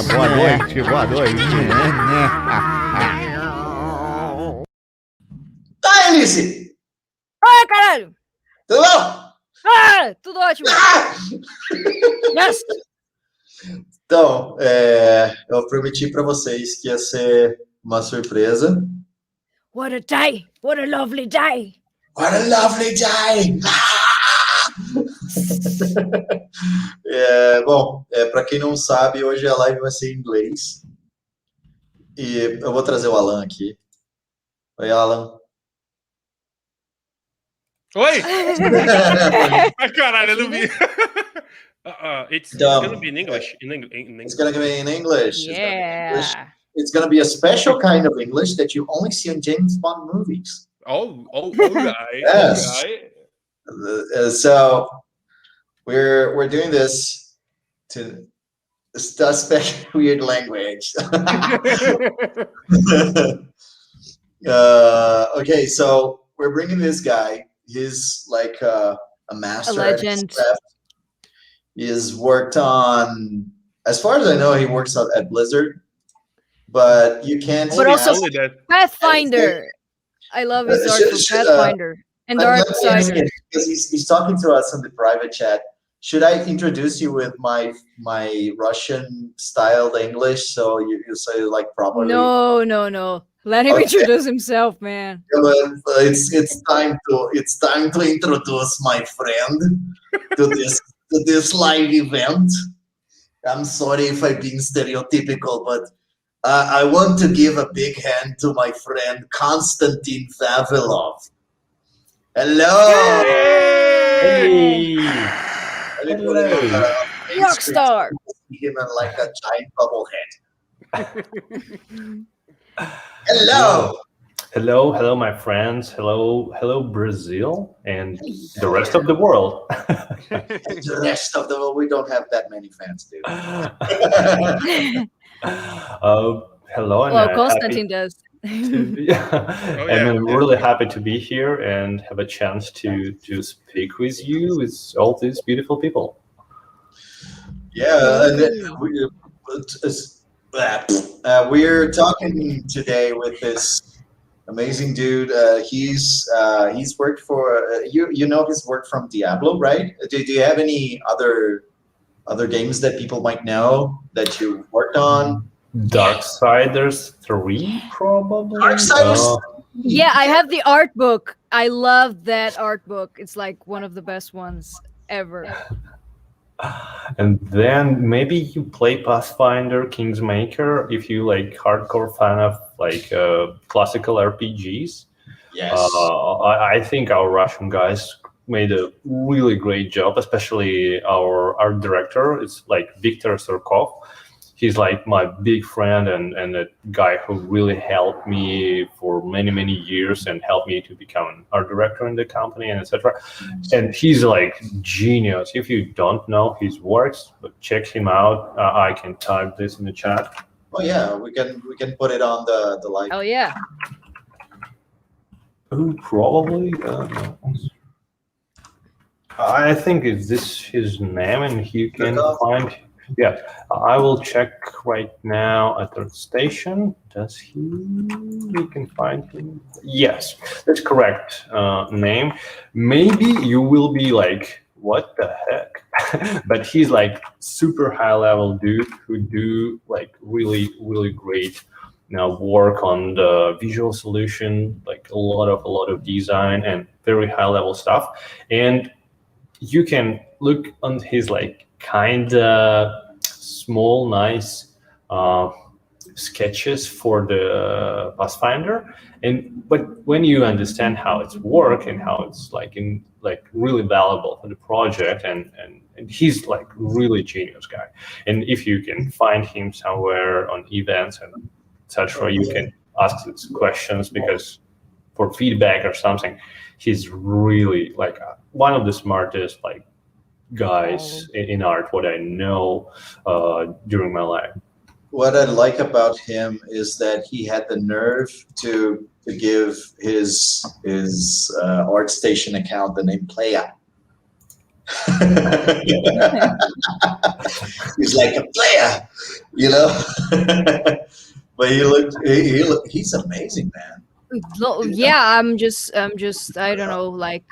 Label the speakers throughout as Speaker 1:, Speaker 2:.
Speaker 1: Boa noite, boa noite.
Speaker 2: Tá, Alice!
Speaker 3: Ai, caralho!
Speaker 2: Tudo bom?
Speaker 3: Ah, tudo ótimo! Yes!
Speaker 2: Então, eu prometi para vocês que ia ser uma surpresa.
Speaker 3: What a day! What a lovely day!
Speaker 2: What a lovely day! Bom, para quem não sabe, hoje a live vai ser em inglês. E eu vou trazer o Allan aqui. Oi, Allan.
Speaker 4: Oi! Ai, caralho, eu não vi. It's gonna be in English.
Speaker 2: It's gonna be in English.
Speaker 3: Yeah!
Speaker 2: It's gonna be a special kind of English that you only see in James Bond movies.
Speaker 4: Oh, right.
Speaker 2: Yes. So we're doing this to suspect weird language. Okay, so we're bringing this guy. He's like a master,
Speaker 3: a legend.
Speaker 2: He's worked on, as far as I know, he works at Blizzard, but you can't.
Speaker 3: But also Pathfinder. I love his art for Pathfinder and Darksiders.
Speaker 2: Because he's talking to us in the private chat. Should I introduce you with my Russian styled English so you say like properly?
Speaker 3: No. Let him introduce himself, man.
Speaker 2: It's time to introduce my friend to this live event. I'm sorry if I'm being stereotypical, but I want to give a big hand to my friend Konstantin Vavilov. Hello.
Speaker 1: Hey.
Speaker 3: Rockstar.
Speaker 2: Him in like a giant bubble head.
Speaker 1: Hello, my friends. Hello, Brazil and the rest of the world.
Speaker 2: The rest of the world, we don't have that many fans, dude.
Speaker 1: Hello,
Speaker 3: well, Konstantin does.
Speaker 1: I'm really happy to be here and have a chance to speak with you, with all these beautiful people.
Speaker 2: Yeah, we're talking today with this amazing dude. He's worked for you know his work from Diablo, right? Do you have any other games that people might know that you worked on?
Speaker 1: Darksiders 3, probably.
Speaker 2: Darksiders.
Speaker 3: Yeah, I have the art book. I love that art book. It's like one of the best ones ever.
Speaker 1: And then maybe you play Pathfinder, Kingsmaker, if you like hardcore fan of like classical RPGs.
Speaker 2: Yes.
Speaker 1: I think our Russian guys made a really great job, especially our art director. It's like Viktor Surkov. He's like my big friend and a guy who really helped me for many years and helped me to become an art director in the company and etc. And he's like genius. If you don't know his works, but check him out. I can type this in the chat.
Speaker 2: Oh yeah, we can put it on the live.
Speaker 3: Oh yeah.
Speaker 1: Probably. I think is this his name, and you can find. Yeah, I will check right now at the station. Does we can find him? Yes, that's correct name. Maybe you will be like, what the heck? But he's like super high level dude who do like really great work on the visual solution, like a lot of design and very high level stuff. And you can look on his like kind of small, nice sketches for the Pathfinder, but when you understand how it's work and how it's like really valuable for the project, and he's like really genius guy. And if you can find him somewhere on events and etc., you can ask his questions because for feedback or something, he's really like one of the smartest like guys in art what I know during my life.
Speaker 2: what I like about him is that he had the nerve to give his ArtStation account the name Playa. He's like a player, you know. But he's amazing, man.
Speaker 3: Yeah, I'm just I don't know, like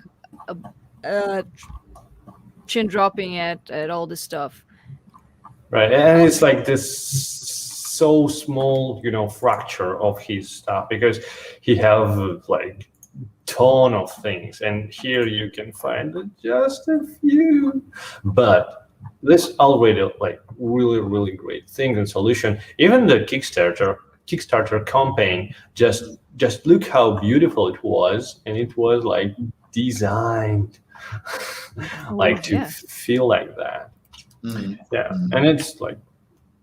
Speaker 3: chin dropping at all this stuff.
Speaker 1: Right, and it's like this so small, fracture of his stuff, because he have like ton of things, and here you can find just a few, but this already like really great thing and solution. Even the Kickstarter campaign, just look how beautiful it was, and it was like designed like to feel like that. Yeah, and it's like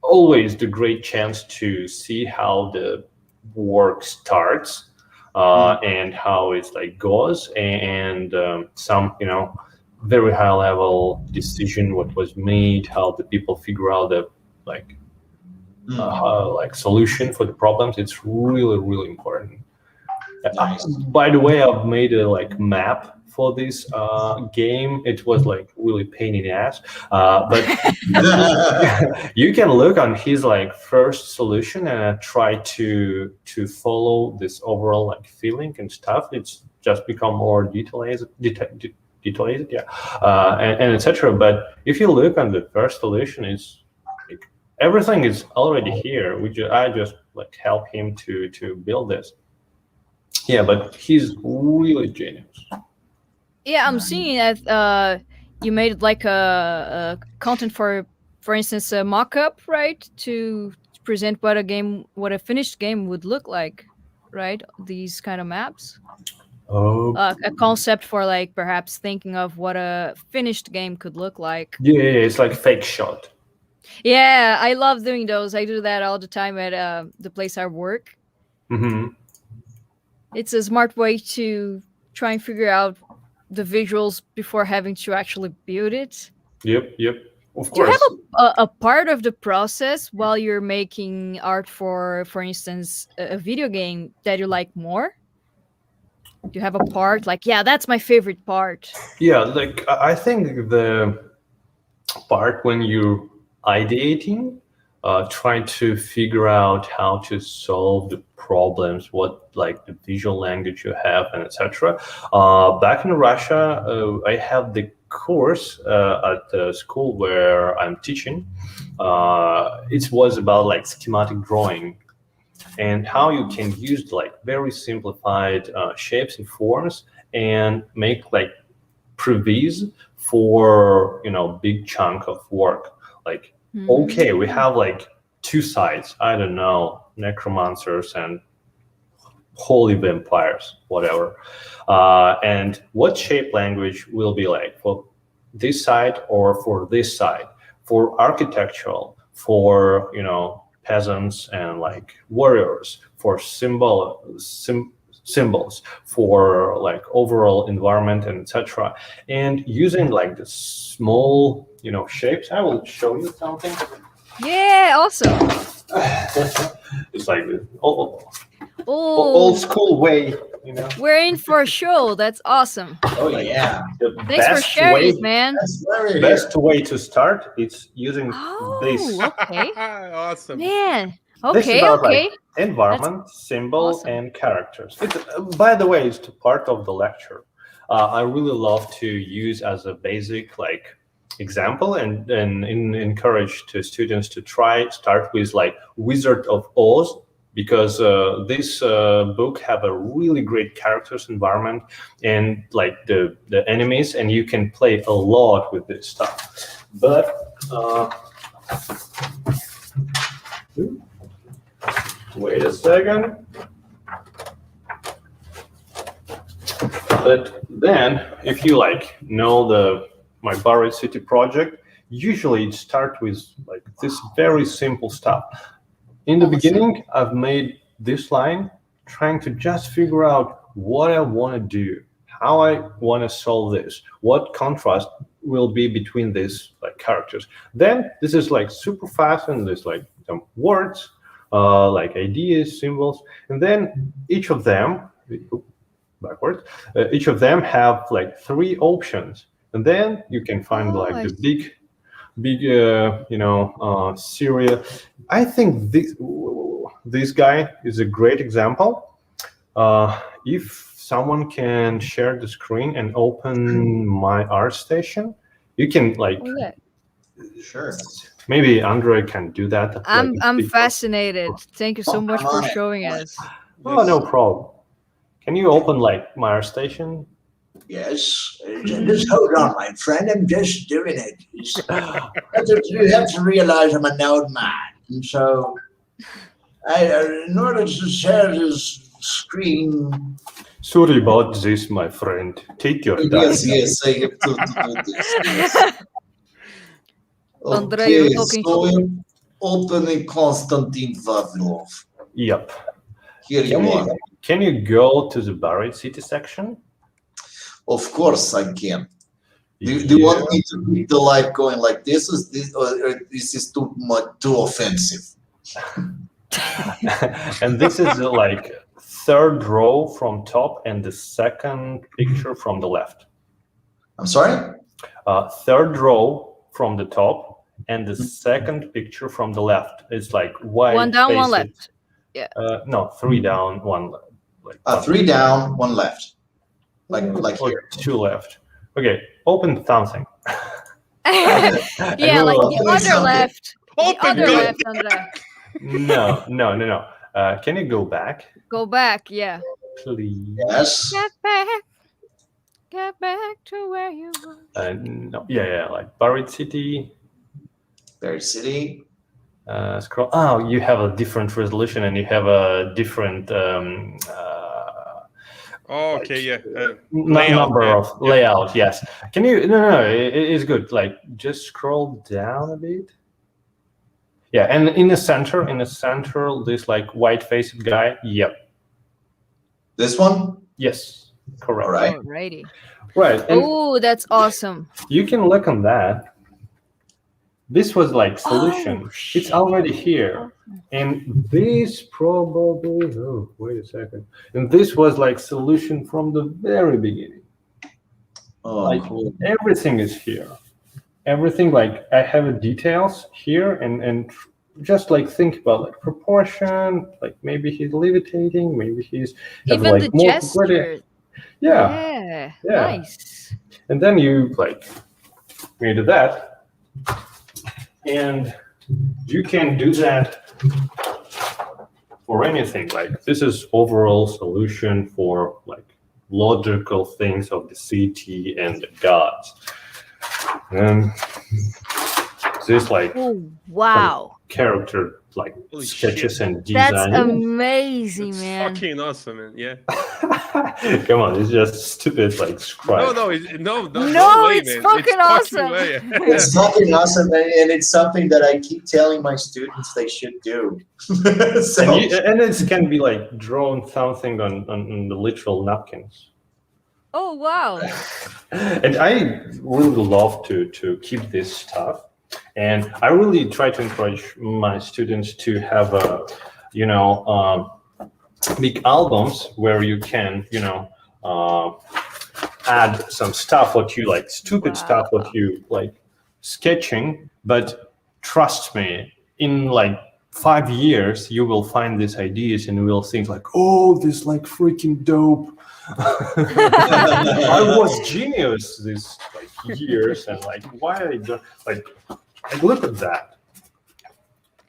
Speaker 1: always the great chance to see how the work starts and how it's like goes, and some very high level decision what was made, how the people figure out the like solution for the problems. It's really important.
Speaker 2: Nice.
Speaker 1: By the way, I've made a like map for this game. It was like really pain in the ass, but you can look on his like first solution and try to follow this overall like feeling and stuff. It's just become more detailed, yeah, and etc. But if you look on the first solution, it's like, everything is already here. I just like help him to build this. Yeah, but he's really genius.
Speaker 3: Yeah, I'm seeing that you made like a content for instance, a mock-up, right, to present what a finished game would look like, right? These kind of maps.
Speaker 1: Oh,
Speaker 3: A concept for like perhaps thinking of what a finished game could look like.
Speaker 1: yeah, it's like fake shot.
Speaker 3: Yeah, I love doing those. I do that all the time at the place I work.
Speaker 1: Mm-hmm.
Speaker 3: It's a smart way to try and figure out the visuals before having to actually build it.
Speaker 1: Yep. Of
Speaker 3: Do you
Speaker 1: course.
Speaker 3: have a part of the process while you're making art for instance, a video game that you like more? Do you have a part like, yeah, that's my favorite part?
Speaker 1: Yeah, like I think the part when you're ideating, trying to figure out how to solve the problems, what like the visual language you have, and etc. Back in Russia, I have the course at the school where I'm teaching. It was about like schematic drawing and how you can use like very simplified shapes and forms and make like previews for big chunk of work. Like, okay, we have like two sides, I don't know, necromancers and holy vampires, whatever, and what shape language will be like for this side or for this side, for architectural, for peasants and like warriors, for symbols, for like overall environment, and etc. And using like the small shapes. I will show you something.
Speaker 3: Yeah, awesome.
Speaker 1: It's like this old school way,
Speaker 3: We're in for a show. That's awesome.
Speaker 2: Oh yeah.
Speaker 3: Thanks for sharing, man.
Speaker 1: Best way to start is using this.
Speaker 3: Okay.
Speaker 4: Awesome.
Speaker 3: Man.
Speaker 1: This is
Speaker 3: Okay,
Speaker 1: about,
Speaker 3: okay.
Speaker 1: like, environment, symbol,
Speaker 3: awesome.
Speaker 1: and characters. By the way, it's part of the lecture. I really love to use as a basic like example and encourage to students to start with like Wizard of Oz, because this book have a really great characters, environment, and like the enemies, and you can play a lot with this stuff. But wait a second. But then, if you like know my Buried City project, usually it starts with like this very simple stuff. In the beginning, I've made this line trying to just figure out what I want to do, how I want to solve this, what contrast will be between these like characters. Then this is like super fast, and this like some words, like ideas, symbols, and then each of them, backwards, each of them have like 3 options, and then you can find like the big, serial. I think this guy is a great example. If someone can share the screen and open my ArtStation, you can like.
Speaker 2: Sure.
Speaker 1: Maybe Andre can do that.
Speaker 3: I'm fascinated. Thank you so much for showing us.
Speaker 1: Oh, no problem. Can you open like my ArtStation?
Speaker 2: Yes. Just hold on, my friend. I'm just doing it. You have to realize I'm an old man, and so in order to share this screen.
Speaker 1: Sorry about this, my friend. Take your time.
Speaker 2: Yes, I have to do this. Yes.
Speaker 3: Andre, you're talking
Speaker 2: so I'm opening Konstantin Vavilov.
Speaker 1: Yep.
Speaker 2: Here you are.
Speaker 1: Can you go to the buried city section?
Speaker 2: Of course I can. Do you want me to keep the live going like this? Or this is too offensive?
Speaker 1: And this is like 3rd row from top and the 2nd picture from the left.
Speaker 2: I'm sorry?
Speaker 1: 3rd row from the top and the 2nd picture from the left. It's like white.
Speaker 3: 1 down, 1 left. Yeah.
Speaker 1: No, 3 down, 1 left. Like
Speaker 2: 3 down, 1 left. Like here.
Speaker 1: 2 left. Okay, open something.
Speaker 3: Yeah, like the other left. The other left, Andre.
Speaker 1: No. Can you go back?
Speaker 3: Go back, yeah.
Speaker 1: Please.
Speaker 2: Yes.
Speaker 3: Get back to where you were.
Speaker 1: No. Yeah, like buried city.
Speaker 2: Buried city.
Speaker 1: Scroll. Oh, you have a different resolution and you have a different number of layout. Yes. Can you? No. It's good. Like just scroll down a bit. Yeah, and in the center, this like white-faced guy. Yep.
Speaker 2: This one?
Speaker 1: Yes. Correct.
Speaker 2: All right.
Speaker 3: Alrighty.
Speaker 1: Right.
Speaker 3: Oh, that's awesome.
Speaker 1: You can look on that. This was like solution. It's already here. And this probably, wait a second. And this was like solution from the very beginning.
Speaker 2: Oh,
Speaker 1: like
Speaker 2: cool.
Speaker 1: Everything is here. Everything, like I have details here and just like think about like proportion, like maybe he's levitating, maybe he's
Speaker 3: even
Speaker 1: like
Speaker 3: the
Speaker 1: more
Speaker 3: gesture.
Speaker 1: Yeah.
Speaker 3: Nice.
Speaker 1: And then you like made that. And you can do that for anything. Like this is overall solution for like logical things of the city and the gods. And this like
Speaker 3: wow,
Speaker 1: character like
Speaker 4: Holy
Speaker 1: sketches
Speaker 4: shit.
Speaker 1: and design.
Speaker 3: That's amazing, man.
Speaker 4: Fucking awesome, man. Yeah.
Speaker 1: Come on, it's just stupid like scribe.
Speaker 4: No, way,
Speaker 3: it's
Speaker 4: man.
Speaker 3: fucking awesome.
Speaker 4: Way.
Speaker 2: It's fucking awesome, and it's something that I keep telling my students they should do. So,
Speaker 1: and it can be like drawn something on the literal napkins.
Speaker 3: Oh wow.
Speaker 1: And I really love to keep this stuff, and I really try to encourage my students to have big albums where you can add some stuff what you like, stupid stuff what you like sketching, but trust me, in like 5 years you will find these ideas and you will think like, oh, this like freaking dope. I was genius this like years, and like why I don't like look at that.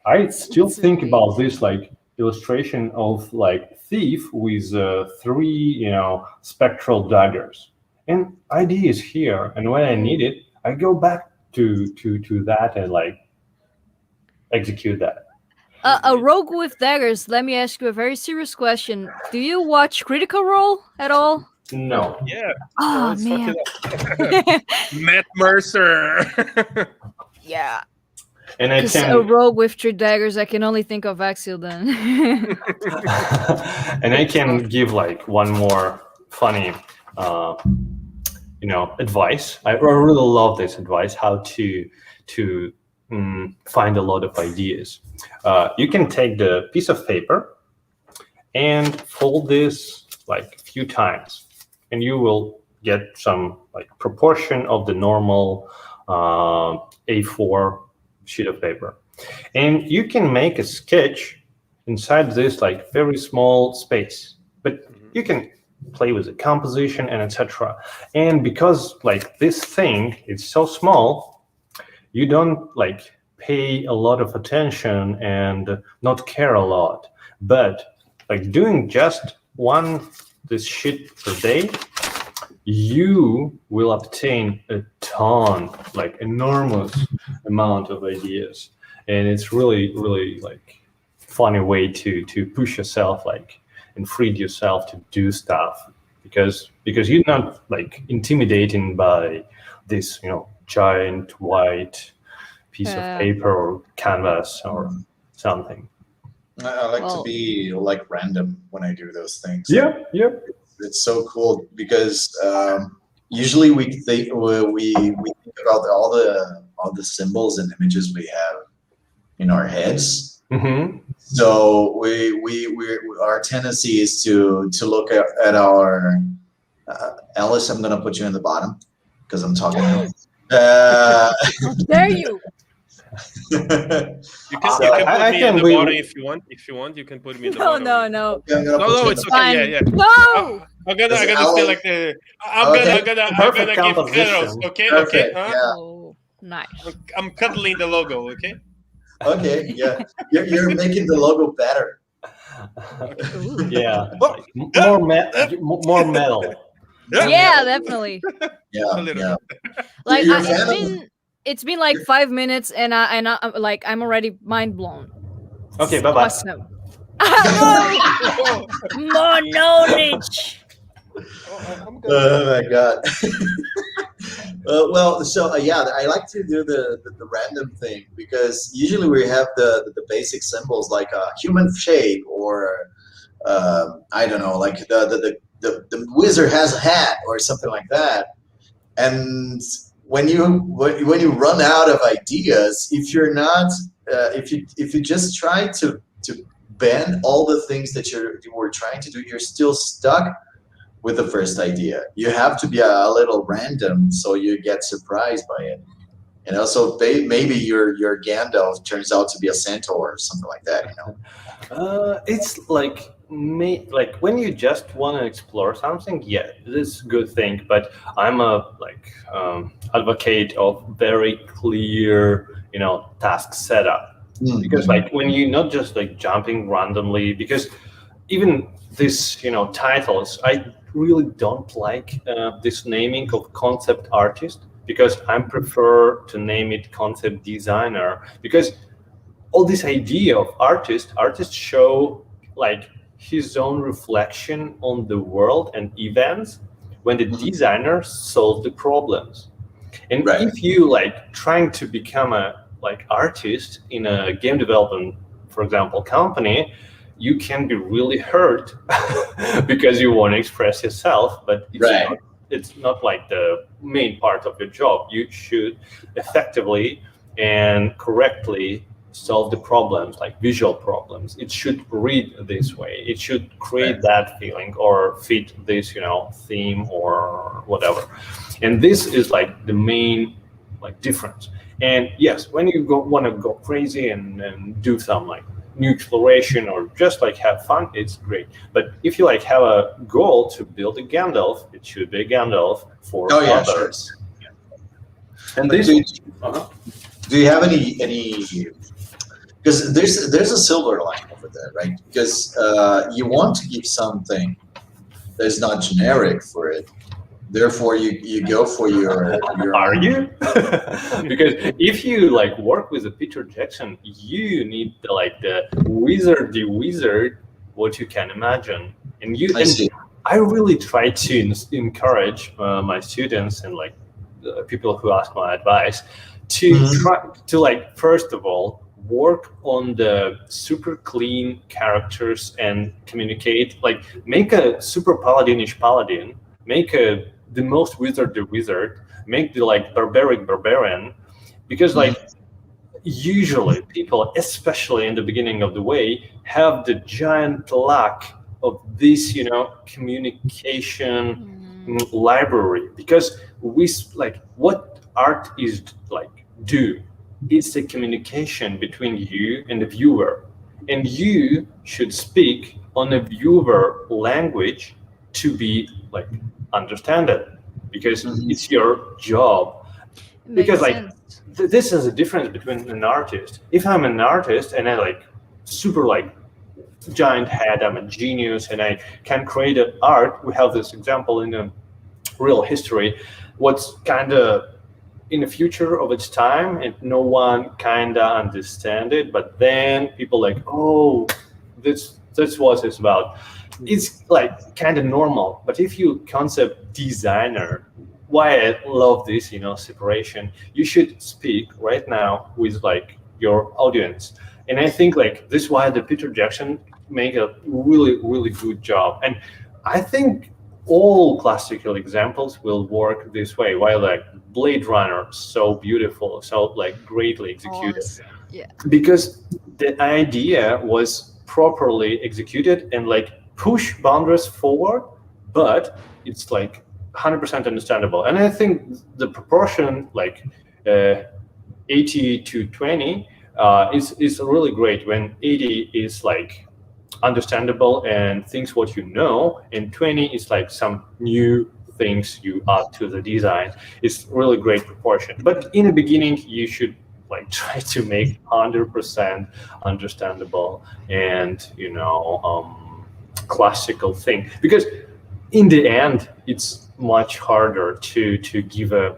Speaker 1: I still think about this like illustration of like thief with 3 spectral daggers, and idea is here, and when I need it I go back to that and like execute that.
Speaker 3: A rogue with daggers. Let me ask you a very serious question. Do you watch Critical Role at all?
Speaker 1: No.
Speaker 4: Yeah.
Speaker 3: Oh man.
Speaker 4: Matt Mercer.
Speaker 3: Yeah.
Speaker 1: And I
Speaker 3: Because
Speaker 1: can
Speaker 3: a rogue with 3 daggers, I can only think of Axel then.
Speaker 1: and I can give like one more funny advice. I really love this advice, how to find a lot of ideas. You can take the piece of paper and fold this like a few times, and you will get some like proportion of the normal A4 sheet of paper. And you can make a sketch inside this like very small space, but you can play with the composition and etc. And because like this thing is so small, you don't like pay a lot of attention and not care a lot. But like doing just this sheet per day, you will obtain a ton, like enormous amount of ideas. And it's really, really like funny way to push yourself, like, and free yourself to do stuff, because you're not like intimidating by this, giant white piece of paper or canvas or something.
Speaker 2: I like to be like random when I do those things.
Speaker 1: Yeah.
Speaker 2: It's so cool because usually we think about all the symbols and images we have in our heads.
Speaker 1: Mm-hmm.
Speaker 2: So our tendency is to look at our Alice. I'm gonna put you in the bottom because I'm talking.
Speaker 3: How dare you?
Speaker 4: You can put me in the bottom if you want. If you want, you can put me in the bottom.
Speaker 3: No.
Speaker 4: No, it's okay. Yeah.
Speaker 3: No.
Speaker 4: I'm gonna feel like the. I'm gonna give arrows. Okay.
Speaker 2: Yeah.
Speaker 3: Oh, nice.
Speaker 4: I'm cuddling the logo. Okay.
Speaker 2: Okay. Yeah. You're making the logo better.
Speaker 1: Yeah. More metal.
Speaker 3: Yeah, definitely.
Speaker 2: Yeah.
Speaker 3: Like it's been like 5 minutes, and I'm already mind blown.
Speaker 1: Okay, bye bye.
Speaker 3: Awesome. More knowledge.
Speaker 2: Oh my god. I like to do the random thing because usually we have the basic symbols like a human shape or I don't know, like the wizard has a hat or something like that. And when you run out of ideas, if you're not if you just try to bend all the things that you were trying to do, you're still stuck with the first idea. You have to be a little random so you get surprised by it. So maybe your Gandalf turns out to be a centaur or something like that.
Speaker 1: It's like when you just want to explore something, yeah, it is a good thing. But I'm a advocate of very clear, task setup. Because when you're not just like jumping randomly, because even this, titles, I really don't like this naming of concept artist, because I prefer to name it concept designer, because all this idea of artists show like his own reflection on the world and events when the designer solves the problems. And if you like trying to become a artist in a game development, for example, company, you can be really hurt because you want to express yourself, but it's not like the main part of your job. You should effectively and correctly solve the problems, like visual problems. It should read this way. It should create that feeling or fit this, theme or whatever. And this is like the main difference. And yes, when you want to go crazy and do some new exploration or just have fun, it's great. But if you have a goal to build a Gandalf, it should be a Gandalf for others. Sure. Yeah. And this.
Speaker 2: Do you have any? Because there's a silver line over there, right? Because you want to give something that's not generic for it. Therefore, you go for your.
Speaker 1: Are you? Because if you work with a Peter Jackson, you need the wizard, what you can imagine, and you. I really try to encourage my students and people who ask my advice to try to first of all work on the super clean characters and communicate. Make a super paladinish paladin. Make the most wizard the wizard, make the barbarian, because usually people, especially in the beginning of the way, have the giant lack of this, communication library, because we like what art is like do. It's the communication between you and the viewer, and you should speak on a viewer language to be like understand it, because it's your job. Because like this is a difference between an artist. If I'm an artist and I like super like giant head, I'm a genius and I can create an art. We have this example in the real history. What's kind of in the future of its time, and no one kind of understand it. But then people like, oh, that's what it's about. It's like kind of normal. But if you concept designer, why I love this, separation. You should speak right now with like your audience, and I think like this is why the Peter Jackson make a really, really good job. And I think all classical examples will work this way. Why like Blade Runner, so beautiful, so like greatly executed.
Speaker 3: Awesome. Yeah.
Speaker 1: Because the idea was properly executed and like push boundaries forward, but it's like 100% understandable. And I think the proportion like 80 to 20 is really great, when 80 is like understandable and things what you know, and 20 is like some new things you add to the design. It's really great proportion. But in the beginning, you should like try to make 100% understandable and classical thing, because in the end it's much harder to give a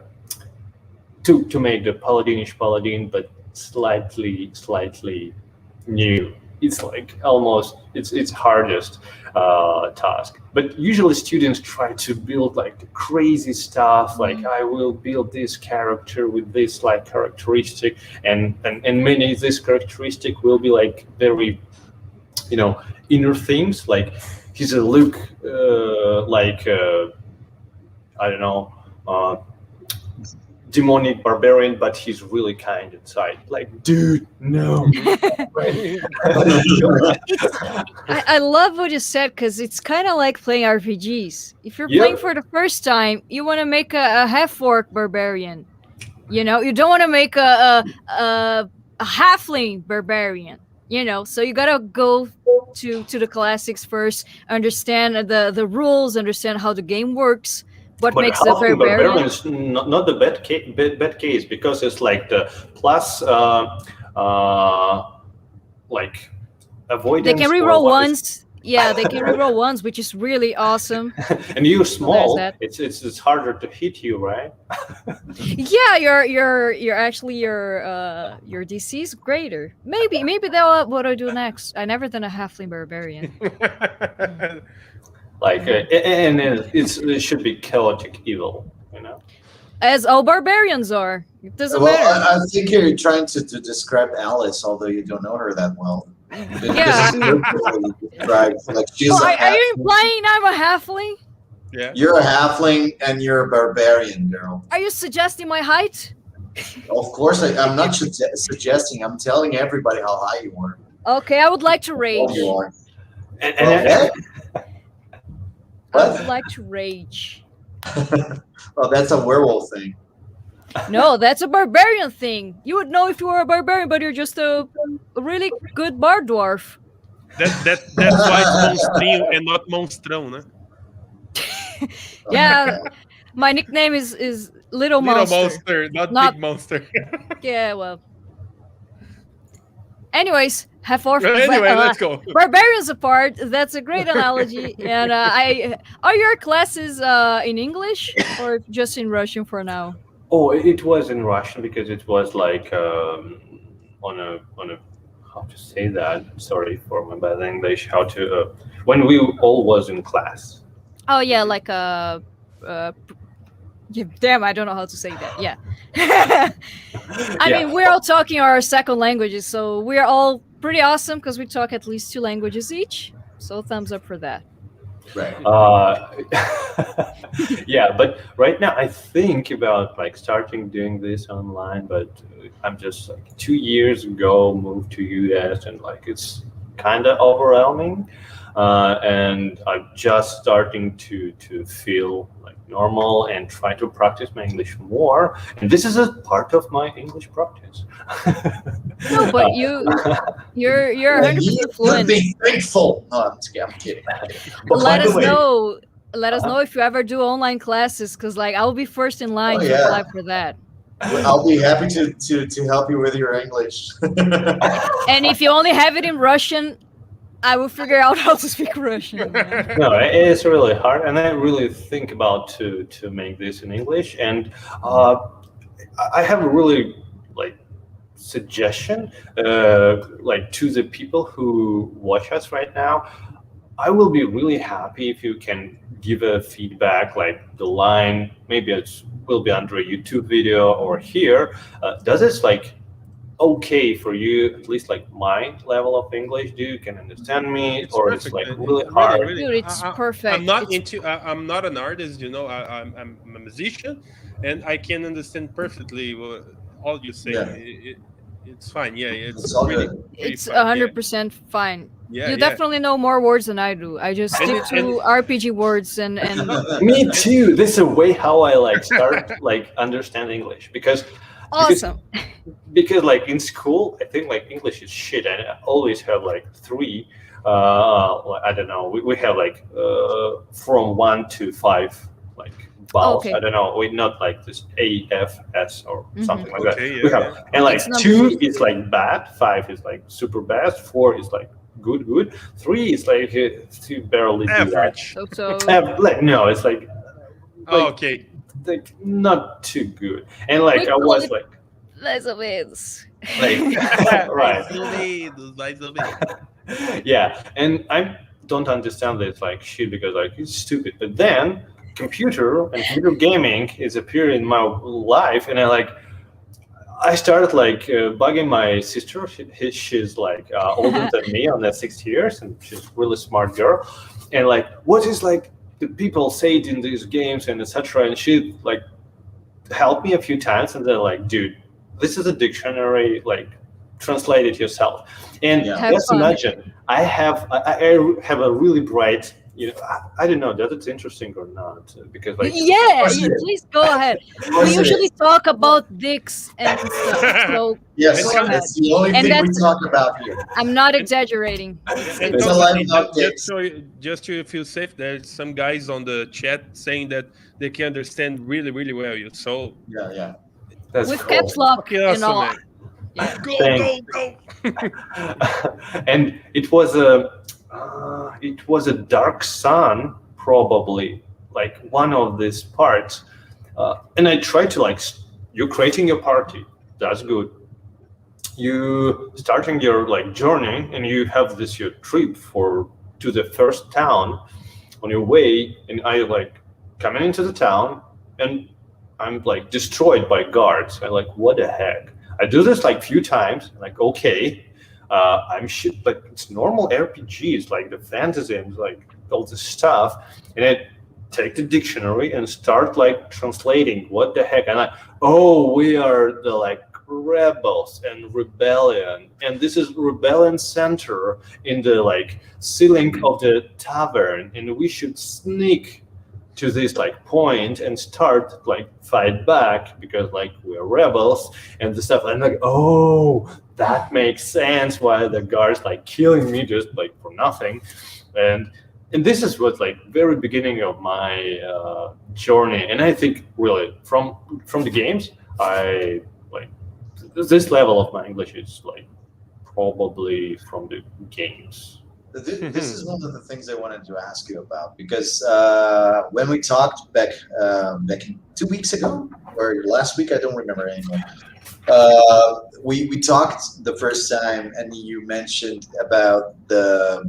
Speaker 1: to make the Paladinish Paladin, but slightly new. It's like almost it's hardest task. But usually students try to build like the crazy stuff, like I will build this character with this like characteristic, and many of this characteristic will be like very inner themes, like he's a look I don't know, demonic barbarian, but he's really kind inside. Like, dude, no.
Speaker 3: I love what you said, because it's kind of like playing RPGs. If you're playing for the first time, you want to make a half-orc barbarian. You don't want to make a halfling barbarian. So you gotta go to the classics first, understand the rules, understand how the game works. What makes the barbarian
Speaker 1: is not the bad case, because it's like the plus like avoidance.
Speaker 3: They can reroll once. Yeah, they can reroll once, which is really awesome.
Speaker 1: And you're small. It's harder to hit you, right?
Speaker 3: Yeah, your DC is greater. Maybe that's what I do next. I never done a halfling barbarian.
Speaker 1: Like and it should be chaotic evil,
Speaker 3: as all barbarians are. It doesn't
Speaker 2: matter.
Speaker 3: Well,
Speaker 2: I think you're trying to describe Alice, although you don't know her that well.
Speaker 3: Yeah.
Speaker 2: Like she's
Speaker 3: are you implying I'm a halfling?
Speaker 4: Yeah.
Speaker 2: You're a halfling and you're a barbarian, girl.
Speaker 3: Are you suggesting my height?
Speaker 2: Of course, I'm not suggesting. I'm telling everybody how high you are.
Speaker 3: Okay, I would like to rage.
Speaker 2: You are.
Speaker 3: I would like to rage.
Speaker 2: Well, that's a werewolf thing.
Speaker 3: No, that's a barbarian thing. You would know if you were a barbarian, but you're just a really good bar dwarf.
Speaker 4: That's why it's Monstrinho and not Monstrão, né?
Speaker 3: Yeah, my nickname is Little Monster.
Speaker 4: Not Big Monster.
Speaker 3: Yeah, well. Anyways,
Speaker 4: let's go.
Speaker 3: Barbarians apart. That's a great analogy. And are your classes in English or just in Russian for now?
Speaker 1: Oh, it was in Russian, because it was like on a how to say that? Sorry for my bad English. How to when we all was in class.
Speaker 3: Oh yeah, like damn, I don't know how to say that. Yeah. I mean, we're all talking our second languages, so we're all pretty awesome because we talk at least 2 languages each. So thumbs up for that.
Speaker 2: Right.
Speaker 1: Yeah, but right now I think about like starting doing this online, but I'm just like 2 years ago moved to US and like it's kind of overwhelming, and I'm just starting to feel like normal and try to practice my English more. And this is a part of my English practice.
Speaker 3: No, but you're 100% fluent.
Speaker 2: Be thankful. No, I'm kidding.
Speaker 1: But
Speaker 3: Let
Speaker 1: by the
Speaker 3: us
Speaker 1: way,
Speaker 3: know. Let us know if you ever do online classes, because like I'll be first in line to apply for that.
Speaker 2: I'll be happy to help you with your English.
Speaker 3: And if you only have it in Russian, I will figure out how to speak Russian.
Speaker 1: no, it is really hard, and I really think about to make this in English. And I have a really like suggestion, like to the people who watch us right now. I will be really happy if you can give a feedback, like the line, maybe it will be under a YouTube video or here. Does this like okay for you, at least like my level of English? Do you can understand me,
Speaker 4: It's
Speaker 1: or
Speaker 4: perfect.
Speaker 1: it's like
Speaker 4: It-
Speaker 1: really
Speaker 4: it
Speaker 1: hard?
Speaker 4: really-
Speaker 3: Dude, it's perfect.
Speaker 4: I'm not
Speaker 3: It's-
Speaker 4: I'm not an artist, you know. I'm a musician, and I can understand perfectly all you say.
Speaker 2: Yeah.
Speaker 4: It's fine. Yeah,
Speaker 2: It's all
Speaker 4: really,
Speaker 2: good.
Speaker 4: really
Speaker 3: It's
Speaker 4: fine.
Speaker 3: 100% fine.
Speaker 4: Yeah,
Speaker 3: You
Speaker 4: yeah.
Speaker 3: definitely know more words than I do. I just
Speaker 4: And-
Speaker 3: stick to RPG words and
Speaker 1: Me too. This is a way how I like start like understand English because
Speaker 3: awesome.
Speaker 1: because like in school I think like English is shit, and I always have like three. I don't know. We have like from 1 to 5 like vowels.
Speaker 3: Okay.
Speaker 1: I don't know. We not like this A, F, S or something like that.
Speaker 4: Okay,
Speaker 1: We
Speaker 4: yeah,
Speaker 1: have and like
Speaker 3: It's number
Speaker 1: 2
Speaker 3: three.
Speaker 1: is like bad, 5 is like super bad, 4 is like good, 3 is like you barely do that.
Speaker 4: Average.
Speaker 3: So
Speaker 1: Like no, it's like
Speaker 4: Oh, okay.
Speaker 1: not too good. And like
Speaker 3: We
Speaker 1: I
Speaker 3: call
Speaker 1: was
Speaker 3: it-
Speaker 1: like
Speaker 3: that's a bit.
Speaker 1: right.
Speaker 4: Mais ou menos.
Speaker 1: Yeah, and I don't understand this like shit because like it's stupid. But then computer and video gaming is appearing in my life, and I started like bugging my sister. She's like older than me on that 6 years, and she's a really smart girl. And like, what is like the people say it in these games and etc. And she like helped me a few times, and they're like, dude, this is a dictionary. Like, translate it yourself. And
Speaker 2: Yeah.
Speaker 3: Have
Speaker 1: just
Speaker 3: fun.
Speaker 1: imagine, I have a really bright. You know, I don't know that it's interesting or not because like
Speaker 2: course it is.
Speaker 3: Please go ahead.
Speaker 2: course
Speaker 3: We
Speaker 2: it
Speaker 3: usually
Speaker 2: is.
Speaker 3: talk about dicks and stuff, so
Speaker 2: Yes,
Speaker 3: Go ahead.
Speaker 2: that's the only
Speaker 3: And
Speaker 2: thing we
Speaker 3: that's-
Speaker 2: talk about here.
Speaker 3: I'm not exaggerating.
Speaker 4: And
Speaker 2: It's a
Speaker 4: Konstantin,
Speaker 2: live update.
Speaker 4: just to feel safe, there's some guys on the chat saying that they can understand really, really well you. So
Speaker 2: Yeah.
Speaker 1: that's
Speaker 3: With
Speaker 1: cool.
Speaker 3: caps lock
Speaker 4: okay,
Speaker 3: and
Speaker 4: awesome,
Speaker 3: all.
Speaker 4: man.
Speaker 3: Yeah.
Speaker 4: Go,
Speaker 1: Thanks.
Speaker 4: go.
Speaker 1: And it was a dark sun, probably like one of these parts. And I tried to like you're creating your party. That's good. You starting your like journey, and you have this your trip to the first town on your way, and I like coming into the town, and I'm like destroyed by guards. I'm like, what the heck? I do this like few times, like okay, I'm shit, but it's normal RPGs, like the fantasy and like all this stuff, and I take the dictionary and start like translating what the heck, and we are the like rebels and rebellion, and this is rebellion center in the like ceiling of the tavern, and we should sneak to this like point and start like fight back because like we're rebels and the stuff. And like, oh, that makes sense why the guards like killing me just like for nothing. And this is what like very beginning of my journey. And I think really from the games, I like this level of my English is like probably from the games.
Speaker 2: This is one of the things I wanted to ask you about because when we talked back 2 weeks ago or last week, I don't remember anymore. We talked the first time, and you mentioned about the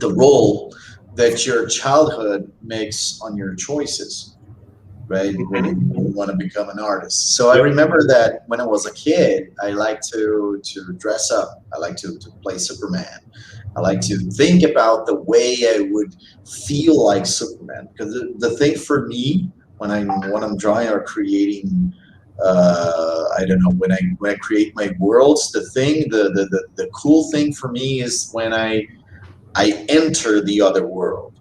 Speaker 2: role that your childhood makes on your choices. Right, when you want to become an artist. So I remember that when I was a kid, I liked to dress up. I liked to play Superman, I like to think about the way I would feel like Superman. Because the thing for me when I'm drawing or creating, I don't know, when I create my worlds, the cool thing for me is when I enter the other world.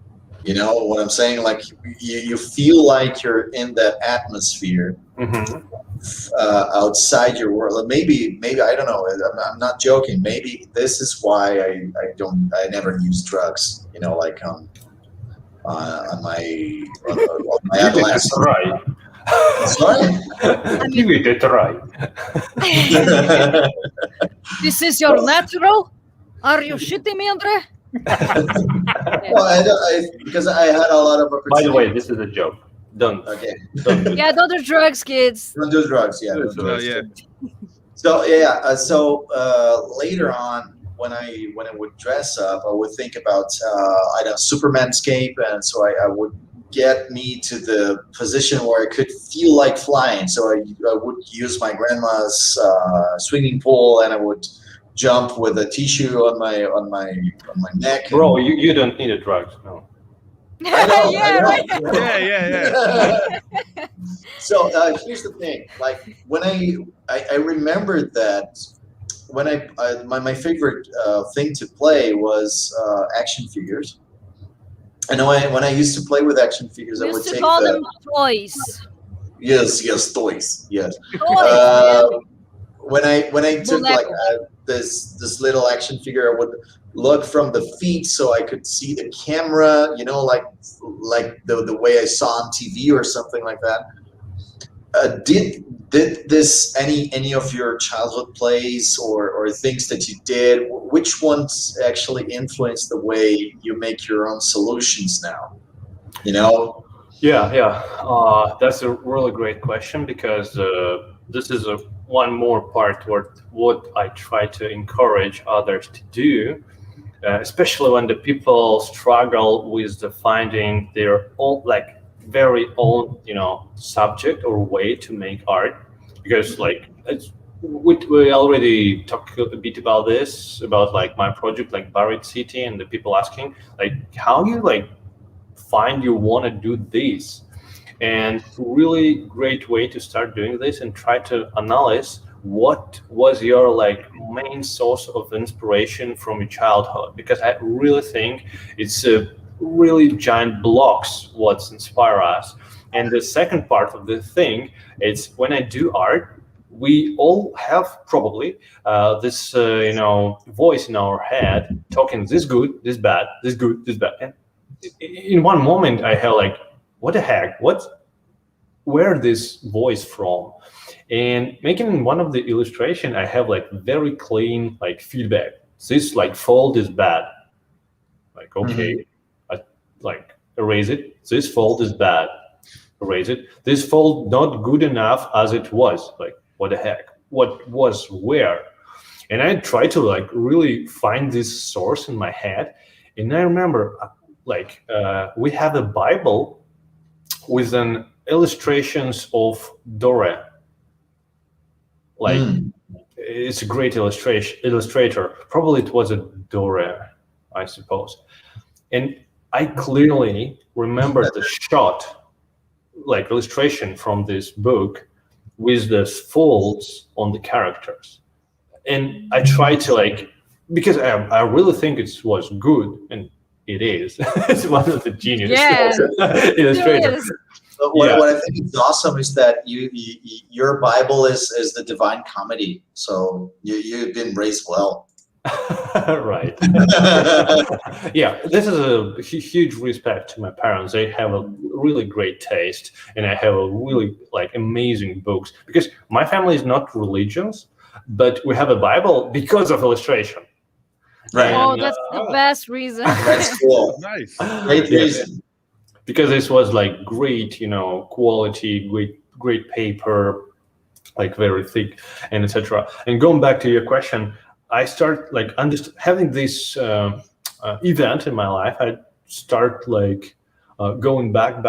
Speaker 2: You know what I'm saying? Like you feel like you're in that atmosphere. Outside your world. Maybe I don't know. I'm not joking. Maybe this is why I never use drugs. You know, like on my adolescence.
Speaker 1: Right.
Speaker 2: Sorry.
Speaker 1: Give it a try.
Speaker 3: This is your natural? Are you shitting me, Andre?
Speaker 2: Well, because I had a lot of opportunities.
Speaker 1: By the way, this is a joke. Don't.
Speaker 2: Okay.
Speaker 1: Don't.
Speaker 3: Yeah, don't do drugs, kids.
Speaker 2: Don't do drugs. Yeah. Don't do drugs.
Speaker 4: Yeah.
Speaker 2: So yeah. So later on, when I would dress up, I would think about I don't know, Supermanscape, and so I would get me to the position where I could feel like flying. So I would use my grandma's swimming pool, and I would jump with a tissue on my neck.
Speaker 1: Bro, you don't need a drug. No.
Speaker 2: I know,
Speaker 3: Yeah, right.
Speaker 4: Yeah.
Speaker 2: So here's the thing. Like when I remembered that when my favorite thing to play was action figures. I know when I used to play with action figures, I
Speaker 3: We
Speaker 2: would
Speaker 3: used to
Speaker 2: take
Speaker 3: call them toys.
Speaker 2: yes, toys. Yes.
Speaker 3: Toys.
Speaker 2: When I took like
Speaker 3: Molecular.
Speaker 2: this little action figure, I would look from the feet so I could see the camera, you know, like the way I saw on TV or something like that. Did this any of your childhood plays or things that you did? Which ones actually influence the way you make your own solutions now? You know?
Speaker 1: Yeah. That's a really great question because this is one more part toward what I try to encourage others to do, especially when the people struggle with finding their own, like very own, subject or way to make art. Because like we already talked a bit about this, about like my project, like Buried City, and the people asking like how you like find you want to do this. And really great way to start doing this and try to analyze what was your like main source of inspiration from your childhood, because I really think it's a really giant blocks what's inspire us. And the second part of the thing is when I do art, we all have probably this voice in our head talking this good, this bad, this good, this bad. And in one moment I have like, what the heck? Where this voice from? And making one of the illustration, I have like very clean like feedback. This like fold is bad. Like okay, I like erase it. This fold is bad. Erase it. This fold not good enough as it was. Like what the heck? What was where? And I try to like really find this source in my head. And I remember we have a Bible with an illustrations of Dora. Like it's a great illustrator. Probably it was a Dora, I suppose. And I clearly remember the shot, like illustration from this book with the folds on the characters. And I try to like, because I really think it was good, and it is. It's one of the genius illustrators.
Speaker 2: But what I think is awesome is that your Bible is the Divine Comedy. So you've been raised well.
Speaker 1: Right. Yeah, this is a huge respect to my parents. They have a really great taste, and I have a really like amazing books, because my family is not religious, but we have a Bible because of illustration.
Speaker 2: Right.
Speaker 3: Oh, that's the best reason.
Speaker 2: That's cool.
Speaker 4: Nice.
Speaker 2: Great reason.
Speaker 1: Because this was like great, quality, great paper, like very thick, and etc. And going back to your question, I start like having this event in my life. I start like going back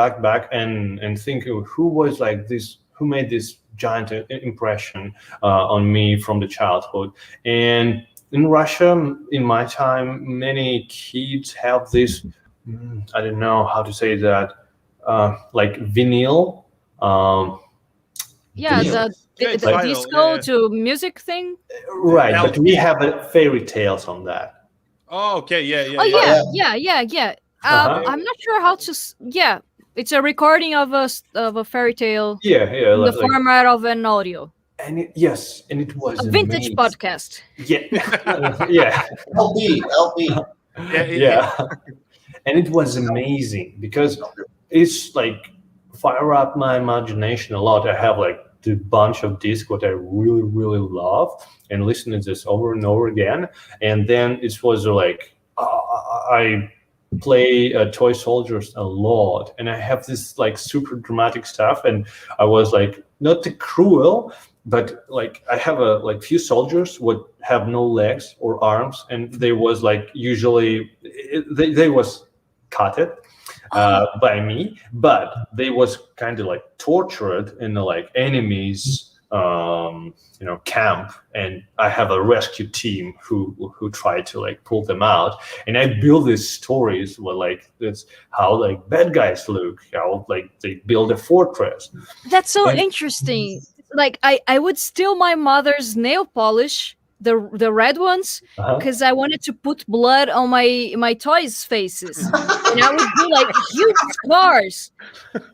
Speaker 1: and thinking who was like this, who made this giant impression on me from the childhood. And in Russia, in my time, many kids have this. I don't know how to say that. Like vinyl.
Speaker 3: Yeah,
Speaker 2: Vinyl.
Speaker 3: the
Speaker 4: Vinyl,
Speaker 3: disco
Speaker 4: yeah.
Speaker 3: to music thing.
Speaker 1: Right, but we
Speaker 4: LP.
Speaker 1: have fairy tales on that.
Speaker 4: Oh, okay, yeah.
Speaker 3: Oh
Speaker 2: yeah.
Speaker 3: yeah.
Speaker 1: Uh-huh.
Speaker 3: I'm not sure how to. Yeah, it's a recording of a fairy tale
Speaker 1: Yeah,
Speaker 3: in the
Speaker 1: like,
Speaker 3: format of an audio.
Speaker 1: and it was
Speaker 3: A vintage
Speaker 1: amazing.
Speaker 3: podcast.
Speaker 1: Yeah, yeah,
Speaker 2: LP.
Speaker 1: yeah, and it was amazing because it's like fire up my imagination a lot. I have like the bunch of discs what I really really love and listen to this over and over again, and then it was like I play toy soldiers a lot, and I have this like super dramatic stuff, and I was like not the cruel, but like I have a like few soldiers would have no legs or arms, and they was like usually they was cut it by me, but they was kind of like tortured in the like enemies camp, and I have a rescue team who try to like pull them out, and I build these stories where like that's how like bad guys look, how like they build a fortress.
Speaker 3: That's so
Speaker 1: And-
Speaker 3: interesting. Like I would steal my mother's nail polish, the red ones,
Speaker 1: Uh-huh.
Speaker 3: because I wanted to put blood on my toys' faces, and I would do like huge scars.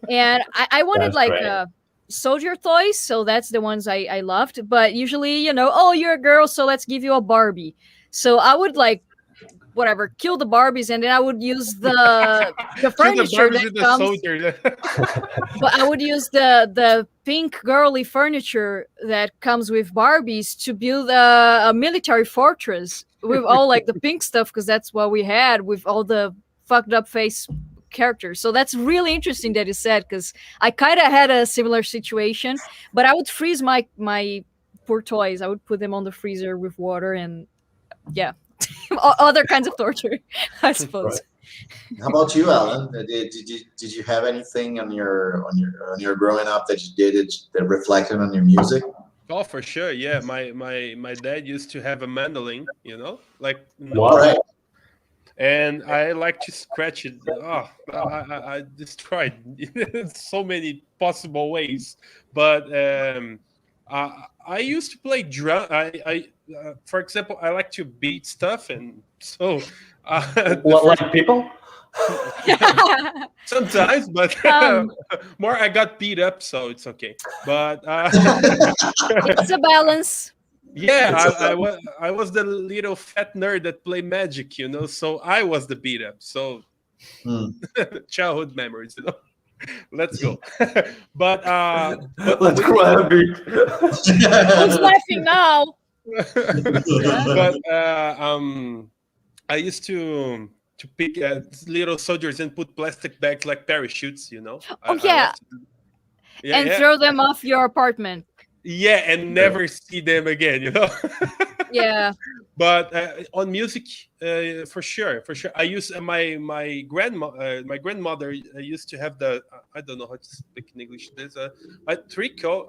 Speaker 3: And I wanted
Speaker 1: That's
Speaker 3: like
Speaker 1: great.
Speaker 3: soldier toys, so that's the ones I loved. But usually, oh, you're a girl, so let's give you a Barbie. So I would like whatever kill the Barbies, and then I would use the
Speaker 4: Kill the
Speaker 3: furniture
Speaker 4: Barbies
Speaker 3: that
Speaker 4: with the
Speaker 3: comes.
Speaker 4: soldier.
Speaker 3: But I would use the pink girly furniture that comes with Barbies to build a military fortress with all like the pink stuff, because that's what we had with all the fucked up face characters. So that's really interesting that you said, because I kind of had a similar situation, but I would freeze my poor toys. I would put them on the freezer with water and yeah, other kinds of torture, I suppose.
Speaker 1: Right.
Speaker 2: How about you, Alan? Did you have anything on your growing up that you did that reflected on your music?
Speaker 4: Oh, for sure. Yeah, my dad used to have a mandolin, like
Speaker 1: Wow.
Speaker 2: Right.
Speaker 4: and I like to scratch it. Oh, I destroyed so many possible ways. But I used to play drum. For example, I like to beat stuff, and so
Speaker 1: Like people?
Speaker 4: sometimes, but
Speaker 3: Um,
Speaker 4: more I got beat up, so it's okay. But
Speaker 3: It's a balance.
Speaker 4: yeah, I was the little fat nerd that played Magic, so I was the beat up. So childhood memories, Let's go. but
Speaker 1: Let's grab it.
Speaker 3: Who's laughing now?
Speaker 4: but I used to pick little soldiers and put plastic bags like parachutes,
Speaker 3: Oh, yeah. And throw them off your apartment.
Speaker 4: Yeah, and never see them again,
Speaker 3: Yeah.
Speaker 4: But on music, for sure. I use my grandmother used to have I don't know how to speak in English. There's a tricot.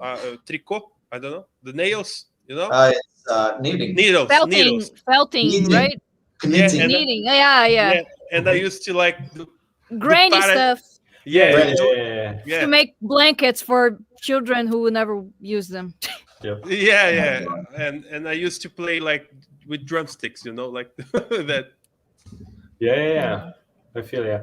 Speaker 4: I don't know the nails.
Speaker 2: It's knitting.
Speaker 4: Needles.
Speaker 3: Felting,
Speaker 2: Knitting.
Speaker 3: right?
Speaker 2: Knitting.
Speaker 4: and-
Speaker 3: Knitting. Yeah.
Speaker 4: And I used to like
Speaker 3: Granny stuff
Speaker 2: Granny.
Speaker 4: Yeah.
Speaker 3: to make blankets for children who would never use them.
Speaker 4: Yeah. And I used to play like with drumsticks, like that.
Speaker 1: Yeah. I feel yeah.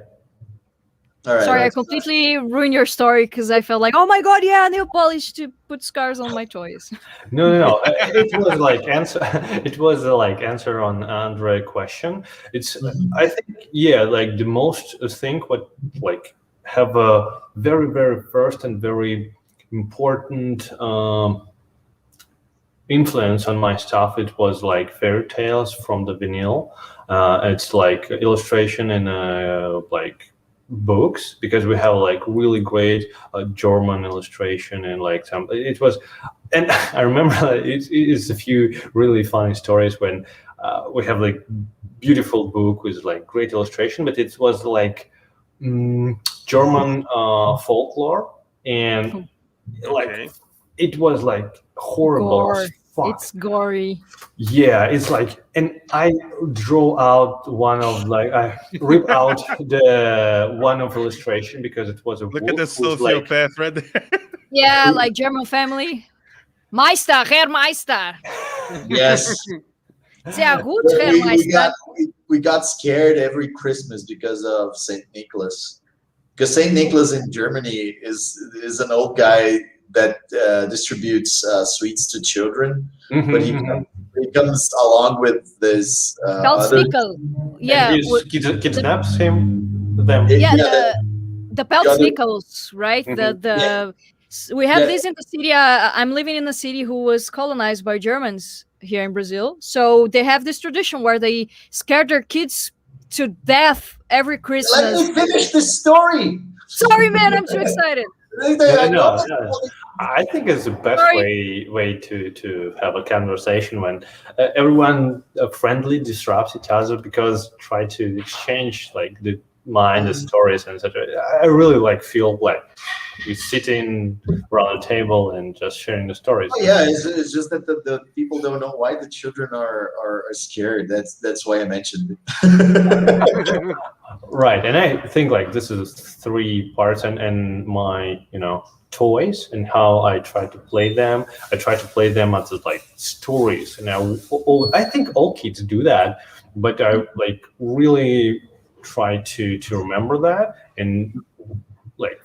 Speaker 2: All right.
Speaker 3: Sorry, I completely ruined your story because I felt like, oh my god, yeah, nail polish to put scars on my toys.
Speaker 1: No. It was like answer. It was like answer on Andre's question. It's I think like the most thing what like have a very very first and very important influence on my stuff. It was like fairy tales from the vinyl. It's like illustration and like books, because we have like really great German illustration and like some. It was, and I remember it is a few really funny stories when we have like beautiful book with like great illustration, but it was like German folklore, and like it was like horrible
Speaker 3: Gore.
Speaker 1: fuck.
Speaker 3: It's gory.
Speaker 1: Yeah, it's like, and I draw out one of I rip out the one of illustration because it was a
Speaker 4: Look at the
Speaker 1: wolf who's like,
Speaker 4: sociopath right there.
Speaker 3: Yeah, like German family. Meister, Herr Meister.
Speaker 2: Yes.
Speaker 3: Sehr gut,
Speaker 2: we,
Speaker 3: Herr
Speaker 2: we
Speaker 3: Meister.
Speaker 2: got we got scared every Christmas because of Saint Nicholas. Because Saint Nicholas in Germany is an old guy that distributes sweets to children, but he comes along with this other.
Speaker 3: Pelznickel. Yeah,
Speaker 1: and he kidnaps them.
Speaker 3: yeah, the
Speaker 2: Got it.
Speaker 3: Pelznickels, right?
Speaker 1: Mhm.
Speaker 3: We have
Speaker 2: Yeah.
Speaker 3: this in the city. I'm living in a city who was colonized by Germans here in Brazil. So they have this tradition where they scare their kids to death every
Speaker 2: Let
Speaker 3: Christmas.
Speaker 2: me finish this story.
Speaker 3: Sorry, man, I'm too excited.
Speaker 1: No. I think it's the best
Speaker 3: Sorry.
Speaker 1: way to have a conversation when everyone friendly disrupts each other because try to exchange like the mind, the stories, and etc. I really feel like we're sitting around a table and just sharing the stories.
Speaker 2: Oh, yeah, it's just that the people don't know why the children are scared. That's why I mentioned it.
Speaker 1: Right, and I think this is 3 parts, and my toys and how I try to play them. I try to play them as stories, and I think all kids do that, but I really try to remember that. And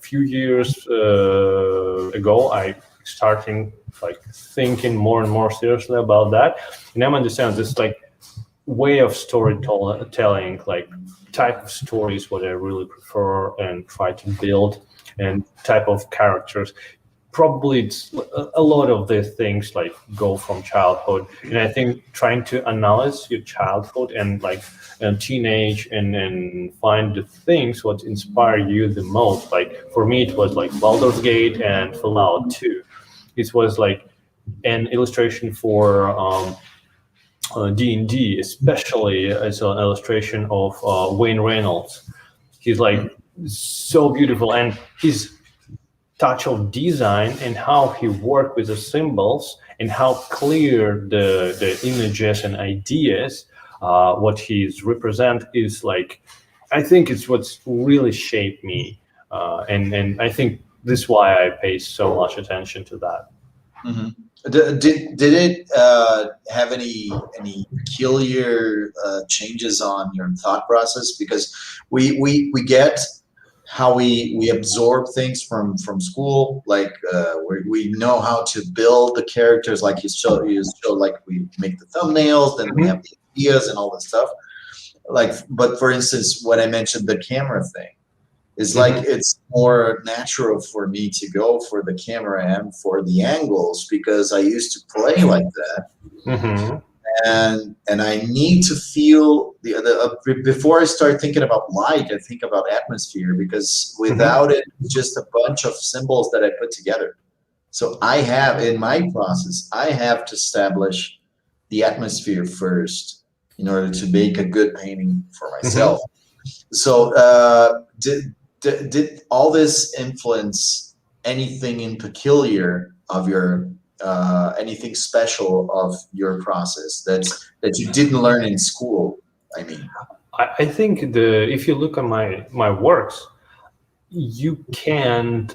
Speaker 1: few years ago, I starting thinking more and more seriously about that, and I understand this way of storytelling, type of stories what I really prefer and try to build, and type of characters. Probably it's a lot of the things go from childhood, and I think trying to analyze your childhood and teenage and find the things what inspire you the most. For me, it was Baldur's Gate and Fallout 2. It was an illustration for D&D, especially as an illustration of Wayne Reynolds. He's so beautiful, and his touch of design and how he worked with the symbols and how clear the images and ideas, what he's represent is I think it's what's really shaped me, and I think this is why I pay so much attention to that.
Speaker 2: Mm-hmm. Did it have any peculiar changes on your thought process? Because we get how we absorb things from school, we know how to build the characters, you show we make the thumbnails, then we have the ideas and all that stuff. But for instance, when I mentioned the camera thing, it's it's more natural for me to go for the camera and for the angles because I used to play like that.
Speaker 1: Mm-hmm.
Speaker 2: And I need to feel before I start thinking about light, I think about atmosphere, because without it, it's just a bunch of symbols that I put together. So I have, in my process, I have to establish the atmosphere first in order to make a good painting for myself. So did all this influence anything in peculiar of your anything special of your process that you didn't learn in school? I mean,
Speaker 1: I think if you look at my works, you can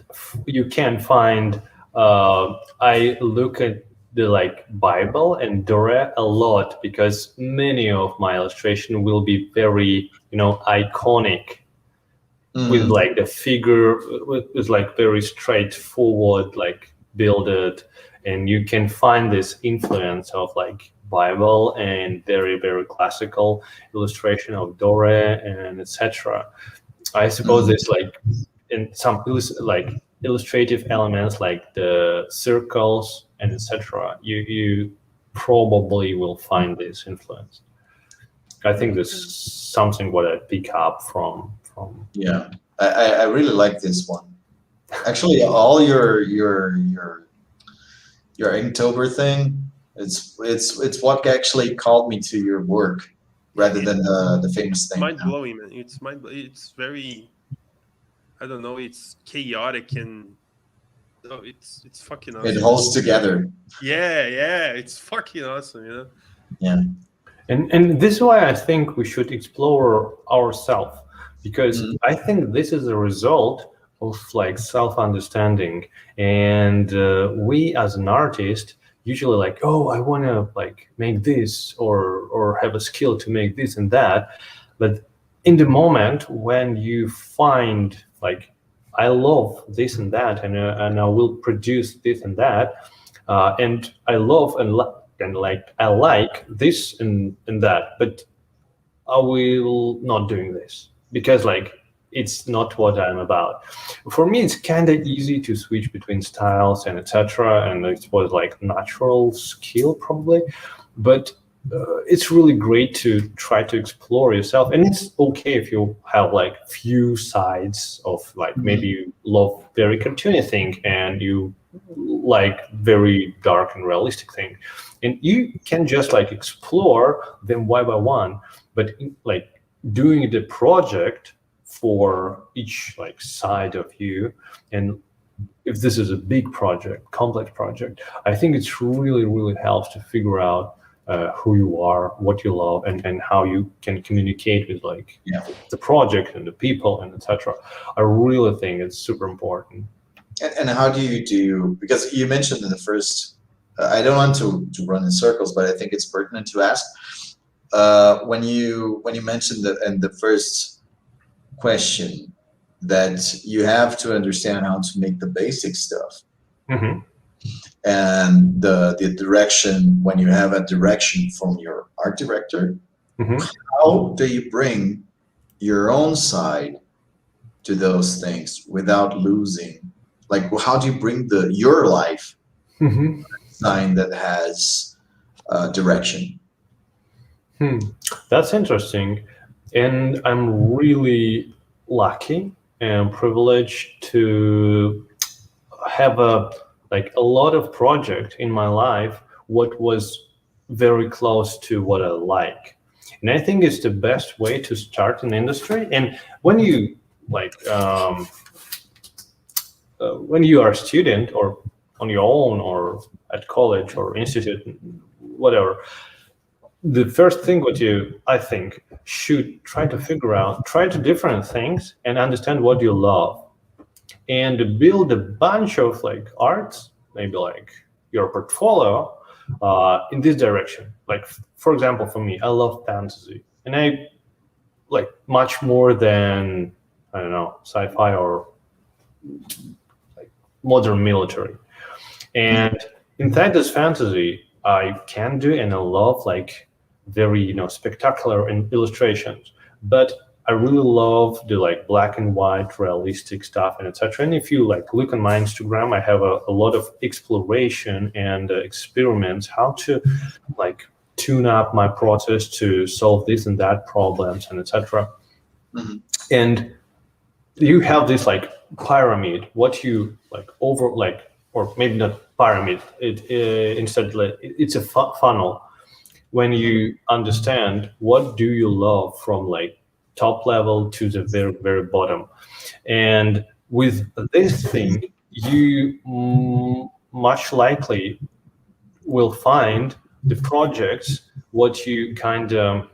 Speaker 1: find. I look at the Bible and Dora a lot because many of my illustration will be very iconic. With the figure with very straightforward build, and you can find this influence of Bible and very, very classical illustration of Dora and etc. I suppose it's in some illustrative elements like the circles and etc. You probably will find this influence. I think this is something what I pick up from.
Speaker 2: Yeah, I really like this one. Actually, all your Inktober thing, it's what actually called me to your work rather than the famous thing.
Speaker 4: Mind blowing, man. It's very, I don't know, it's chaotic and So it's fucking awesome.
Speaker 2: It holds together.
Speaker 4: Yeah, it's fucking awesome, you know.
Speaker 2: Yeah.
Speaker 1: And this is why I think we should explore ourselves, because I think this is a result of like self-understanding. And we as an artist usually like, oh, I want to like make this or have a skill to make this and that. But in the moment when you find like, I love this and that, and I will produce this and that, and I love and like I like this and that, but I will not doing this because like it's not what I'm about. For me, it's kind of easy to switch between styles and etc. And it was like natural skill probably, but it's really great to try to explore yourself. And it's okay if you have like few sides of like maybe you love very cartoony thing and you like very dark and realistic thing, and you can just like explore them one by one, but like doing the project for each like side of you. And if this is a big project, complex project, I think it's really helps to figure out who you are, what you love, and how you can communicate with like the project and the people and etc. I really think it's super important.
Speaker 2: And how do you do, because you mentioned in the first, I don't want to run in circles, but I think it's pertinent to ask, when you mentioned that in the first question that you have to understand how to make the basic stuff. And the direction, when you have a direction from your art director, how do you bring your own side to those things without losing? Like, how do you bring your life design that has direction?
Speaker 1: That's interesting. And I'm really lucky and privileged to have a lot of project in my life what was very close to what I like. And I think it's the best way to start an industry. And when you when you are a student or on your own or at college or institute, whatever, the first thing what you, I think, should try to figure out, try to different things and understand what you love, and build a bunch of like arts, maybe like your portfolio in this direction. Like, for example, for me, I love fantasy, and I like much more than, I don't know, sci-fi or like modern military. And inside this fantasy, I can do and I love like very spectacular illustrations, but I really love the like black and white realistic stuff and etc. And if you like look on my Instagram, I have a lot of exploration and experiments how to like tune up my process to solve this and that problems and etc. And you have this like pyramid, what you like over like, or maybe not pyramid, instead it's a funnel. When you understand what do you love from like top level to the very, very bottom. And with this thing, you much likely will find the projects what you kind of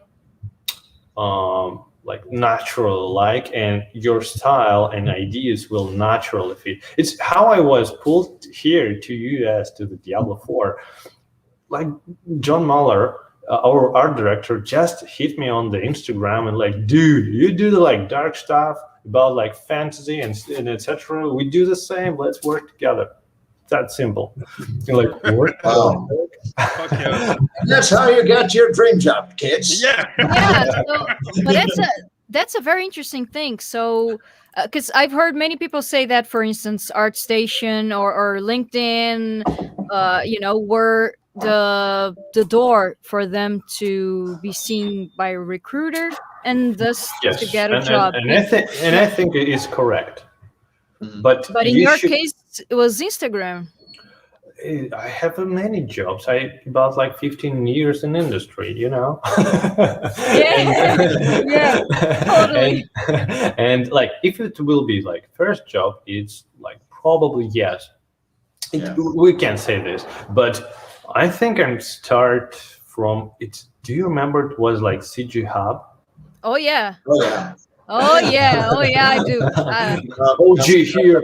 Speaker 1: like naturally like, and your style and ideas will naturally fit. It's how I was pulled here to US to the Diablo 4. Like John Muller, our art director, just hit me on the Instagram and like, dude, you do the like dark stuff about like fantasy and etc. We do the same. Let's work together. That simple. You're like, work.
Speaker 2: Wow.
Speaker 4: Okay.
Speaker 2: That's how you get your dream job, kids.
Speaker 4: Yeah.
Speaker 3: So, but that's a very interesting thing. So, because I've heard many people say that, for instance, ArtStation or LinkedIn, were the door for them to be seen by a recruiter and thus to get a job.
Speaker 1: And I think it is correct. But
Speaker 3: in your case, it was Instagram.
Speaker 1: I have many jobs. I about like 15 years in industry,
Speaker 3: Yeah, totally.
Speaker 1: And like if it will be like first job, it's like probably yes.
Speaker 2: Yeah.
Speaker 1: We can say this, but I think I'm start from it. Do you remember it was like CG Hub?
Speaker 3: Oh yeah.
Speaker 2: Oh yeah.
Speaker 3: Oh yeah. Oh yeah. I do.
Speaker 1: OG here.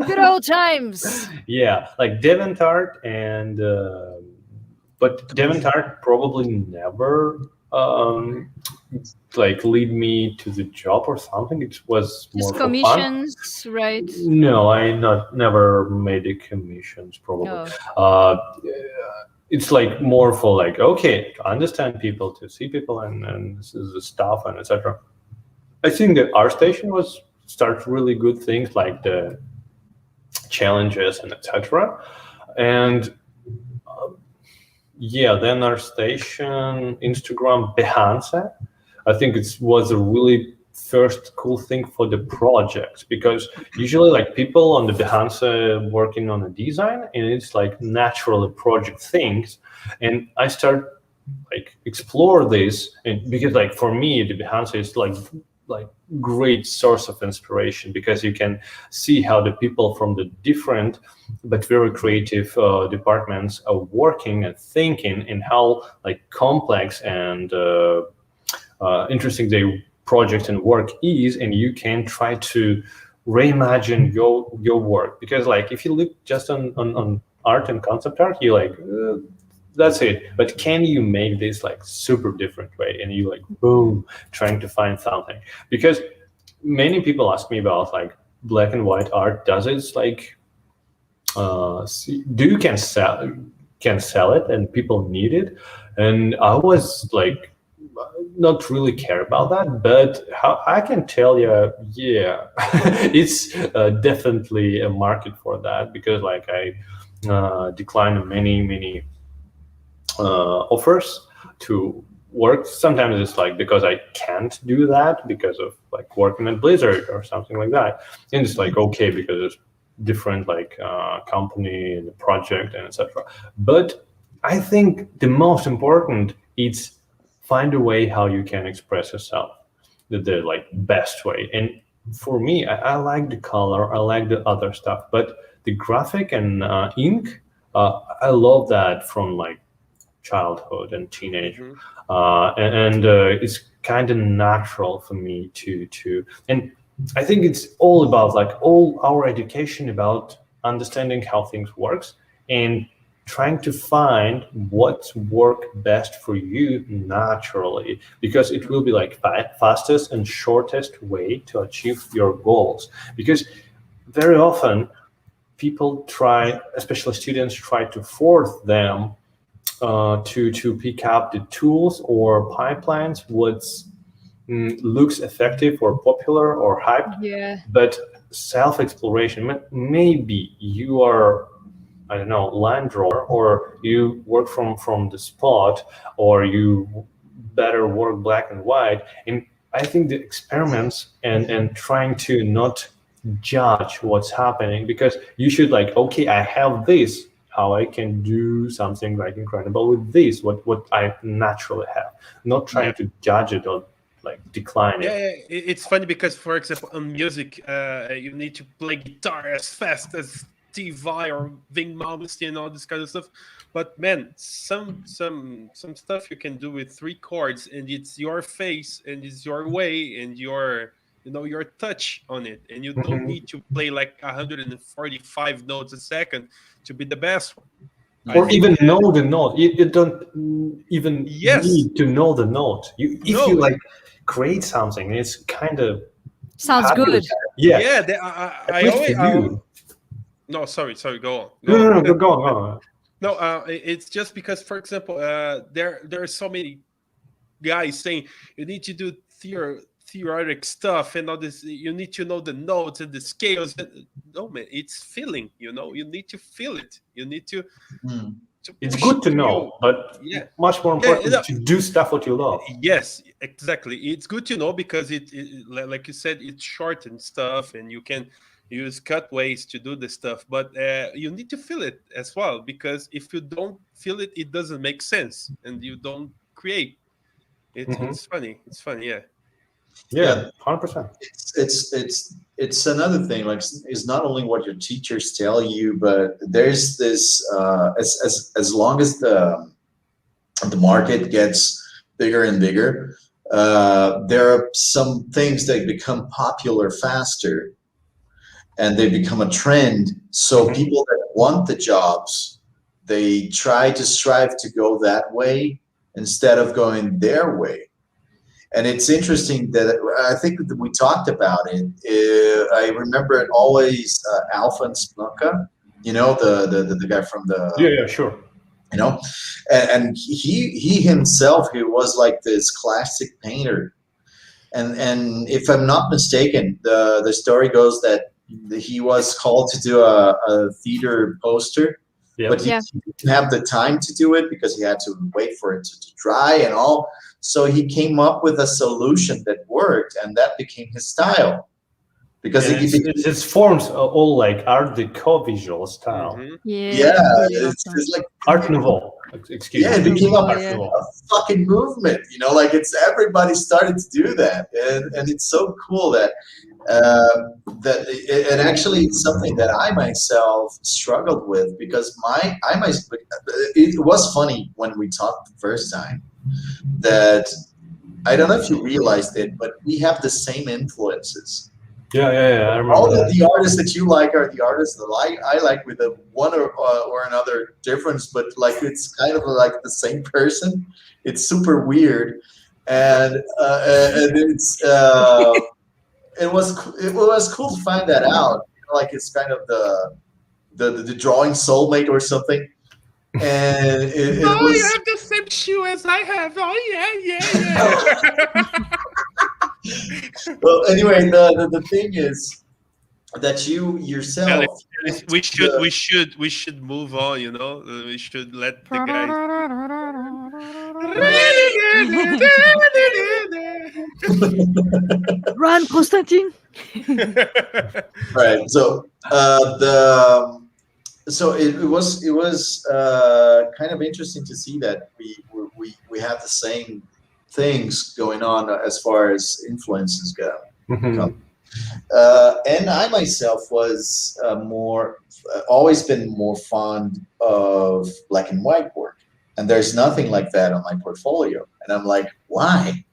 Speaker 3: Good old times.
Speaker 1: Yeah, like DeviantArt and but DeviantArt probably never like lead me to the job or something. It was more
Speaker 3: Just
Speaker 1: for fun.
Speaker 3: commissions, right?
Speaker 1: No, I never made the commissions probably.
Speaker 3: No.
Speaker 1: It's like more for like, okay, to understand people, to see people, and this is the stuff and etc. I think that ArtStation was start really good things like the challenges and etc. And yeah, then ArtStation, Instagram, Behance. I think it was a really first cool thing for the projects, because usually like people on the Behance working on a design, and it's like naturally project things, and I start like explore this, and because like for me the Behance is like great source of inspiration, because you can see how the people from the different but very creative departments are working and thinking, and how like complex and interesting their project and work is, and you can try to reimagine your work. Because like if you look just on art and concept art, you're like that's it, but can you make this like super different way, and you like boom trying to find something. Because many people ask me about like black and white art, does it like do you can sell it and people need it? And I was like not really care about that, but how I can tell you, yeah, it's definitely a market for that, because like I decline many offers to work. Sometimes it's like because I can't do that because of like working at Blizzard or something like that, and it's like okay because it's different like company and the project and etc. But I think the most important is find a way how you can express yourself the like best way. And for me, I like the color, I like the other stuff, but the graphic and ink, I love that from like childhood and teenage, and it's kind of natural for me to and I think it's all about like all our education about understanding how things works and trying to find what's work best for you naturally, because it will be like fastest and shortest way to achieve your goals. Because very often people try, especially students, try to force them to pick up the tools or pipelines what's looks effective or popular or hyped.
Speaker 3: Yeah.
Speaker 1: But self-exploration, maybe you are, I don't know, land drawer, or you work from the spot, or you better work black and white. And I think the experiments and trying to not judge what's happening, because you should like, okay, I have this, how I can do something like incredible with this, what I naturally have, not trying to judge it or like decline it.
Speaker 4: Yeah, it's funny because, for example, on music, you need to play guitar as fast as Steve Vai or Ving Malmsteen and all this kind of stuff. But man, some stuff you can do with 3 chords, and it's your face and it's your way and your your touch on it, and you don't need to play like 145 notes a second to be the best one.
Speaker 1: Or even know the note. You don't even need to know the note. If you like create something, it's kind of
Speaker 3: sounds good.
Speaker 1: Yeah.
Speaker 4: I always. No, sorry. Go on.
Speaker 1: No, go on.
Speaker 4: No, it's just because, for example, there are so many guys saying you need to do theoretic stuff and all this. You need to know the notes and the scales. No, man, it's feeling. You need to feel it. You need to.
Speaker 1: It's good to know, but much more important to do stuff what you love.
Speaker 4: Yes, exactly. It's good to know because it like you said, it's short and stuff, and you can use cutaways to do the stuff. But you need to feel it as well, because if you don't feel it, it doesn't make sense, and you don't create. It's funny. It's funny, yeah.
Speaker 1: Yeah, 100%.
Speaker 2: It's another thing. Like, it's not only what your teachers tell you, but there's this as long as the market gets bigger and bigger, there are some things that become popular faster, and they become a trend. So people that want the jobs, they try to strive to go that way instead of going their way. And it's interesting that I think that we talked about it. I remember it always, Alpha Spluka, you know, the guy from the
Speaker 1: Yeah, sure.
Speaker 2: you know, and he himself, he was like this classic painter, and if I'm not mistaken, the story goes that he was called to do a theater poster, but he didn't have the time to do it because he had to wait for it to dry and all. So he came up with a solution that worked, and that became his style. Because
Speaker 1: it forms all like Art Deco visual style.
Speaker 2: It's like
Speaker 1: Art Nouveau. Excuse me.
Speaker 2: It became a fucking movement. You know, like it's everybody started to do that, and it's so cool that and actually it's something that I myself struggled with, because it was funny when we talked the first time that I don't know if you realized it, but we have the same influences.
Speaker 1: Yeah, I remember
Speaker 2: all
Speaker 1: that.
Speaker 2: The artists that you like are the artists that I like, with a one or another difference, but like it's kind of like the same person. It's super weird, and it's it was cool to find that out. Like it's kind of the drawing soulmate or something. And it was,
Speaker 4: you have the same shoe as I have. Oh yeah.
Speaker 2: Well, anyway, the thing is that you yourself.
Speaker 4: We should move on. You know, we should let the guys.
Speaker 3: Run, Konstantin.
Speaker 2: Right. So so it was kind of interesting to see that we have the same things going on as far as influences go. And I myself was always been more fond of black and white work, and there's nothing like that on my portfolio. And I'm like, why?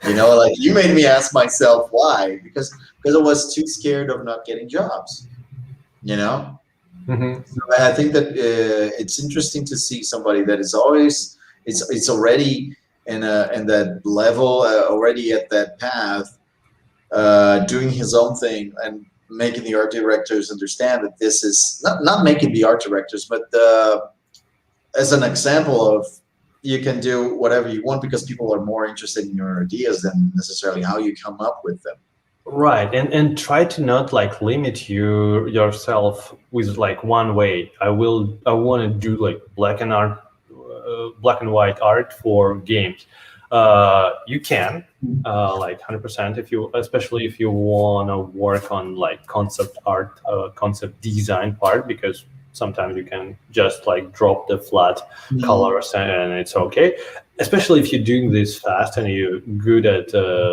Speaker 2: You know, like you made me ask myself why, because I was too scared of not getting jobs. You know. So I think that it's interesting to see somebody that is always it's already in that level, already at that path, doing his own thing and making the art directors understand that this is not making the art directors, but as an example of you can do whatever you want because people are more interested in your ideas than necessarily how you come up with them.
Speaker 1: Right, and try to not like limit yourself with like one way. I want to do like black and white art for games. You can like 100% especially if you want to work on like concept art, concept design part, because sometimes you can just like drop the flat colors and it's okay. Especially if you're doing this fast and you're good at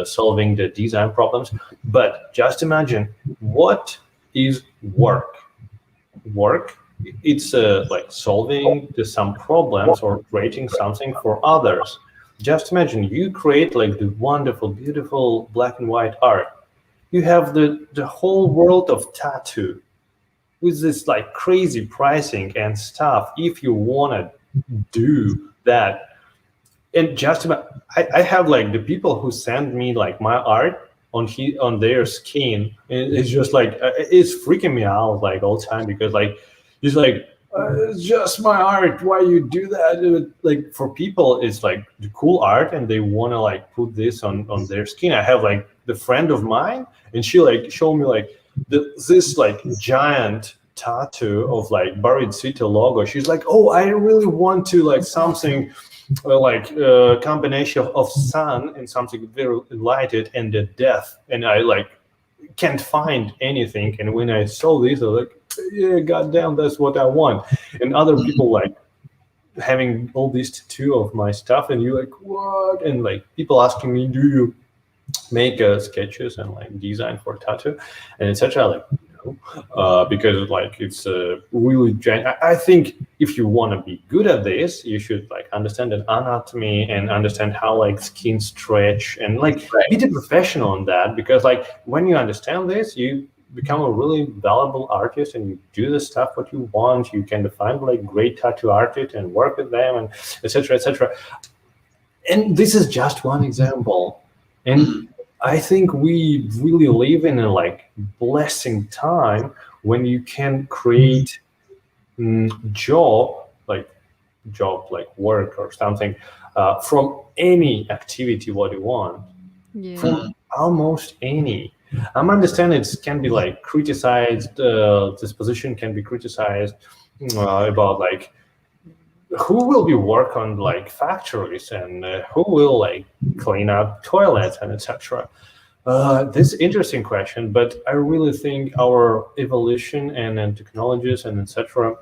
Speaker 1: solving the design problems. But just imagine, what is work? Work, it's like solving some problems or creating something for others. Just imagine you create like the wonderful, beautiful black and white art. You have the whole world of tattoo with this like crazy pricing and stuff. If you want to do that, and just about, I have like the people who send me like my art on their skin, and it's just like it's freaking me out like all the time, because like it's like it's just my art, why you do that? Like for people it's like the cool art and they want to like put this on their skin. I have like the friend of mine, and she like showed me like this like giant tattoo of like Buried City logo. She's like, oh, I really want to like something like a combination of sun and something very lighted and the death, and I like can't find anything. And when I saw this, I was like, yeah, goddamn, that's what I want. And other people like having all these tattoo of my stuff, and you're like, what? And like people asking me, do you make sketches and like design for tattoo and etc. Like, because like it's really I think if you want to be good at this, you should like understand the anatomy and understand how like skin stretch and like be the professional on that, because like when you understand this, you become a really valuable artist and you do the stuff what you want. You can find like great tattoo artists and work with them and etc etc. And this is just one example. And I think we really live in a like blessing time when you can create job like work or something from any activity what you want, from almost any. I understand it can be like criticized. This position can be criticized about like who will be work on like factories and who will like clean up toilets and etc. This is interesting question, but I really think our evolution and technologies and etc.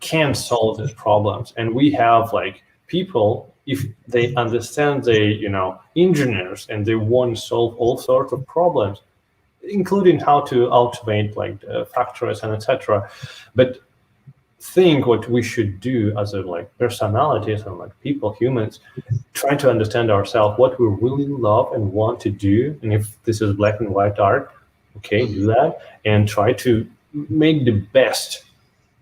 Speaker 1: Can solve these problems, and we have like people, if they understand the engineers and they want to solve all sorts of problems, including how to automate like factories and etc. But think what we should do as a like personalities and like people, humans, try to understand ourselves, what we really love and want to do, and if this is black and white art, okay, do that and try to make the best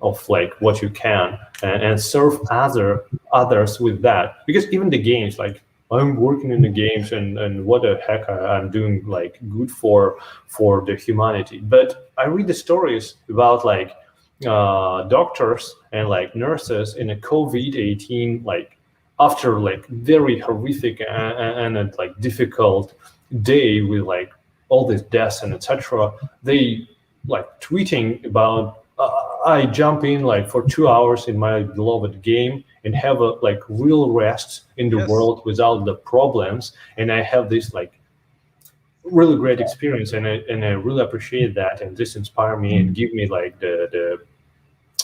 Speaker 1: of like what you can and serve others with that. Because even the games, like I'm working in the games and what the heck I'm doing like good for the humanity. But I read the stories about like doctors and like nurses in a COVID-19, like after like very horrific and like difficult day with like all these deaths and etc. They like tweeting about I jump in like for 2 hours in my beloved game and have a like real rest in the world without the problems, and I have this like really great experience, and I really appreciate that, and this inspire me and give me like the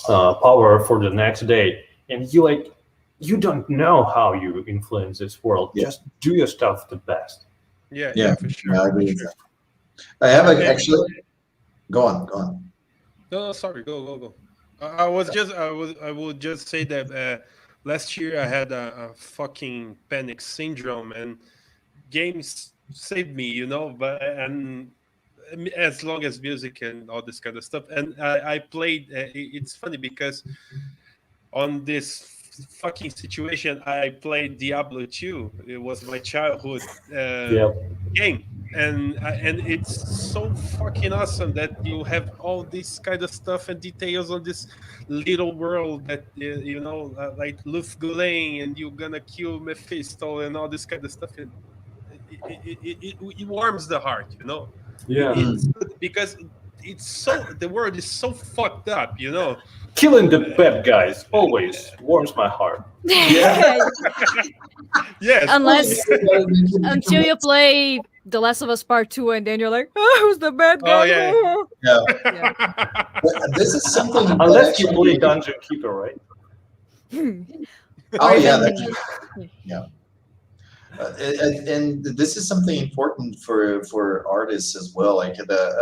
Speaker 1: power for the next day. And you don't know how you influence this world. Just do your stuff the best.
Speaker 4: Yeah, for sure.
Speaker 2: I agree with that. I have actually. Go on.
Speaker 4: No, sorry. Go. I would just say that last year I had a fucking panic syndrome, and games saved me, But and as long as music and all this kind of stuff, and I played. It's funny because on this fucking situation, I played Diablo II. It was my childhood game. And it's so fucking awesome that you have all this kind of stuff and details on this little world that like Lufgulain, and you're gonna kill Mephisto and all this kind of stuff. It warms the heart, It's good because the world is so fucked up,
Speaker 1: Killing the bad guys always warms my heart.
Speaker 3: Yes. Until you play The Last of Us Part 2, and then you're like, oh, who's the bad guy?
Speaker 2: Yeah. This is something.
Speaker 1: Unless you play Dungeon Keeper, right?
Speaker 2: Yeah. And this is something important for artists as well. Like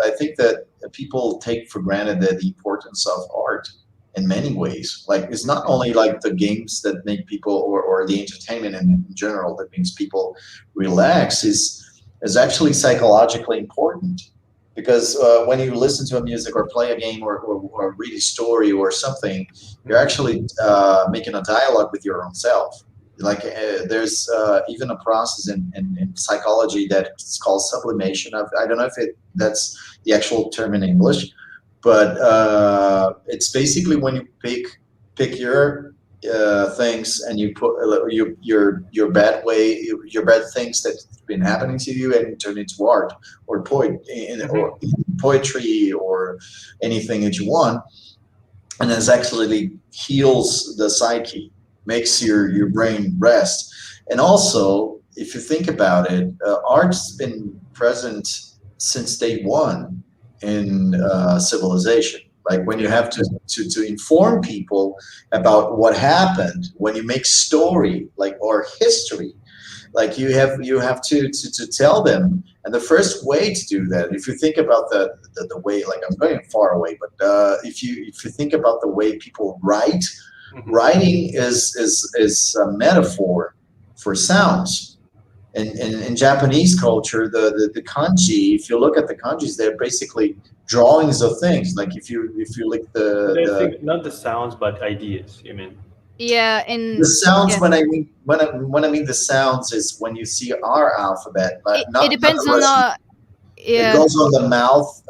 Speaker 2: I think that people take for granted the importance of art in many ways. Like it's not only like the games that make people or the entertainment in general that makes people relax is actually psychologically important, because when you listen to a music or play a game or read a story or something, you're actually making a dialogue with your own self. Like there's even a process in psychology that's called sublimation. I don't know if that's the actual term in English, but it's basically when you pick your things and you put your bad things that's been happening to you and turn into art or poetry or anything that you want, and this actually heals the psyche, makes your brain rest. And also, if you think about it, art's been present since day one in civilization. Like when you have to inform people about what happened, when you make story or history, Like you have to tell them. And the first way to do that, if you think about the way, like I'm going far away, but if you think about the way people write, writing is a metaphor for sounds. And in Japanese culture, the kanji, if you look at the kanjis, they're basically drawings of things. Like if you look
Speaker 1: I think not the sounds, but ideas. You mean?
Speaker 3: Yeah, and
Speaker 2: the sounds.
Speaker 3: yeah.
Speaker 2: When I mean the sounds is when you see our alphabet, but
Speaker 3: It depends
Speaker 2: not
Speaker 3: on
Speaker 2: the Russian.
Speaker 3: yeah.
Speaker 2: It goes on the mouth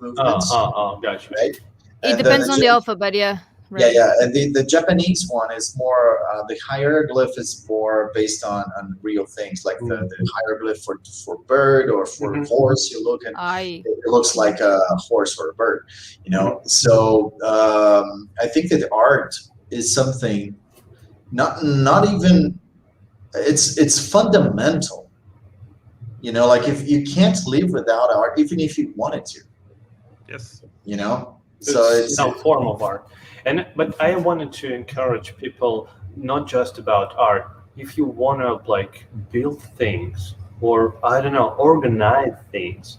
Speaker 2: movements,
Speaker 1: Gotcha.
Speaker 2: right?
Speaker 3: It
Speaker 2: And
Speaker 3: depends on the alphabet, yeah. Right.
Speaker 2: Yeah. And the Japanese one is more, the hieroglyph is more based on real things, like the hieroglyph for bird or for horse. You look and it looks like a horse or a bird, you know. So I think that art is something not even, it's fundamental. You know, like if you can't live without art, even if you wanted to.
Speaker 4: Yes.
Speaker 2: You know,
Speaker 1: So it's some form of art. But I wanted to encourage people not just about art. If you want to like build things or I don't know, organize things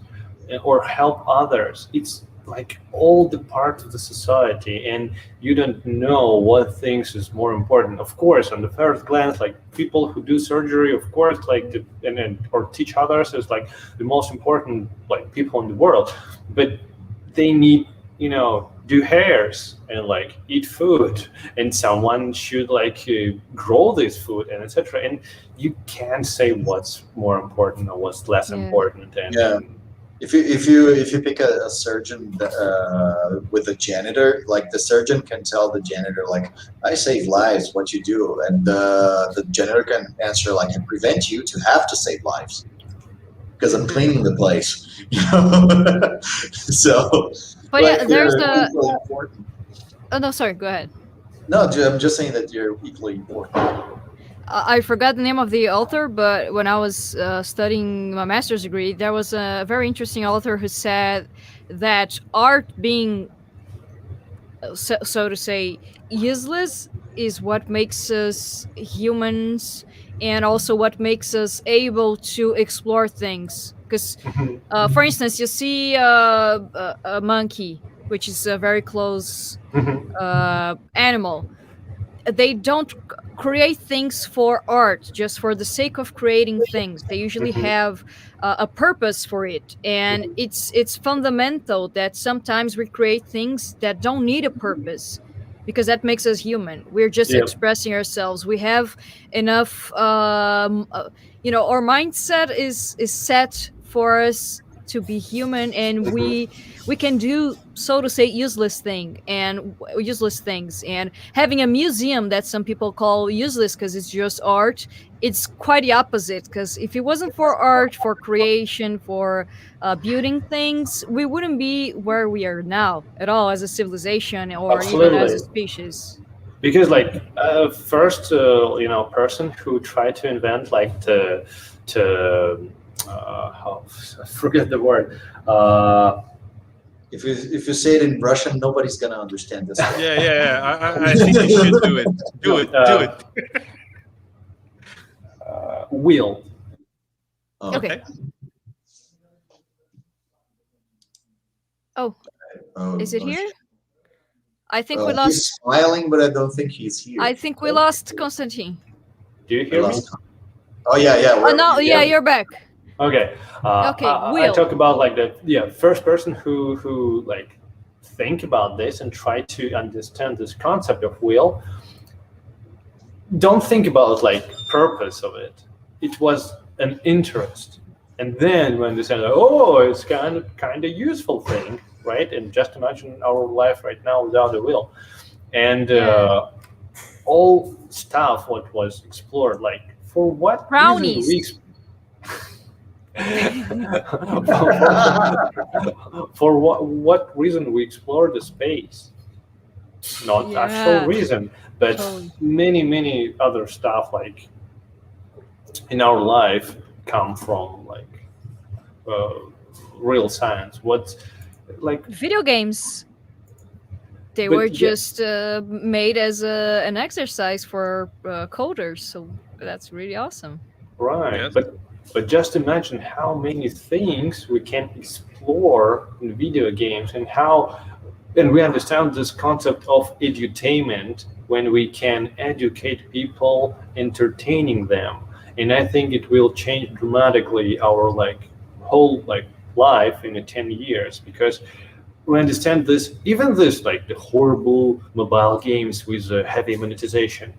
Speaker 1: or help others, it's like all the parts of the society, and you don't know what things is more important. Of course, on the first glance, like people who do surgery, of course, like or teach others is like the most important like people in the world, but they need, you know, do hairs and like eat food, and someone should like grow this food and etc. And you can't say what's more important or what's less important. And
Speaker 2: if you pick a surgeon with a janitor, like the surgeon can tell the janitor like, I save lives, what you do, and the janitor can answer like, I prevent you to have to save lives because I'm cleaning the place, you know. So
Speaker 3: but yeah, there's
Speaker 2: the important.
Speaker 3: Oh no, sorry, go ahead.
Speaker 2: No, I'm just saying that you're equally important.
Speaker 3: I forgot the name of the author, but when I was studying my master's degree, there was a very interesting author who said that art being, so to say, useless is what makes us humans, and also what makes us able to explore things. Because, for instance, you see a monkey, which is a very close animal. They don't create things for art just for the sake of creating things. They usually have a purpose for it, and it's fundamental that sometimes we create things that don't need a purpose, because that makes us human. We're just expressing ourselves. We have enough our mindset is set for us to be human, and we can do, so to say, useless things. And having a museum that some people call useless because it's just art, it's quite the opposite. Because if it wasn't for art, for creation, for building things, we wouldn't be where we are now at all as a civilization, or even as a species.
Speaker 1: Because like first person who tried to invent like I forget the word.
Speaker 2: If you say it in Russian, nobody's gonna understand this.
Speaker 4: Yeah. I think you should do it. Do it.
Speaker 1: Wheel.
Speaker 3: Okay. Oh, is it here? I think we lost.
Speaker 2: He's smiling, but I don't think he's here.
Speaker 3: I think we lost Konstantin.
Speaker 1: Do you hear me?
Speaker 2: Oh yeah.
Speaker 3: Oh no, you're back.
Speaker 1: Okay.
Speaker 3: Wheel.
Speaker 1: I talk about like the first person who like think about this and try to understand this concept of wheel. Don't think about like purpose of it. It was an interest, and then when they said, "Oh, it's kind of useful thing," right? And just imagine our life right now without a wheel, and all stuff what was explored, like for what
Speaker 3: brownies.
Speaker 1: reason for what reason we explore the space? Not actual reason, but many other stuff like in our life come from like real science. What's like
Speaker 3: video games? They were just made as an exercise for coders, so that's really awesome.
Speaker 1: Right,
Speaker 4: Yes.
Speaker 1: but just imagine how many things we can explore in video games, and we understand this concept of edutainment when we can educate people, entertaining them, and I think it will change dramatically our whole life in 10 years, because we understand this, even this the horrible mobile games with heavy monetization.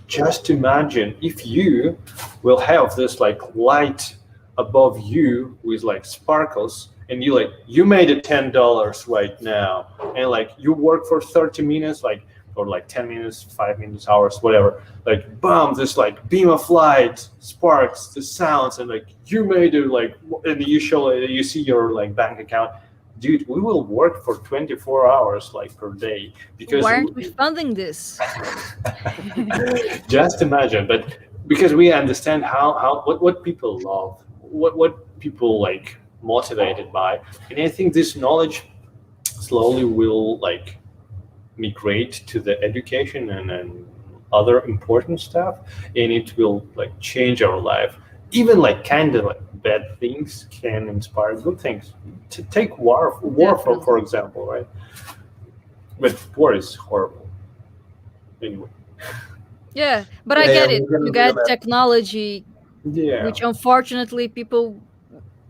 Speaker 1: Just imagine if you will have this light above you with sparkles, and you made it $10 right now, and you work for 30 minutes or 10 minutes, 5 minutes, hours, whatever, boom, this beam of light sparks the sounds, and you made it, and you see your bank account. Dude, we will work for 24 hours per day, because
Speaker 3: Why aren't we funding this?
Speaker 1: just imagine, but because we understand what people love, what people motivated by, and I think this knowledge slowly will migrate to the education and other important stuff, and it will change our life. Even kind of bad things can inspire good things. To take war for example, right? But war is horrible. Anyway.
Speaker 3: Yeah, but I get it.
Speaker 2: we're gonna
Speaker 3: You got
Speaker 2: do that.
Speaker 3: technology,
Speaker 1: Yeah.
Speaker 3: which unfortunately people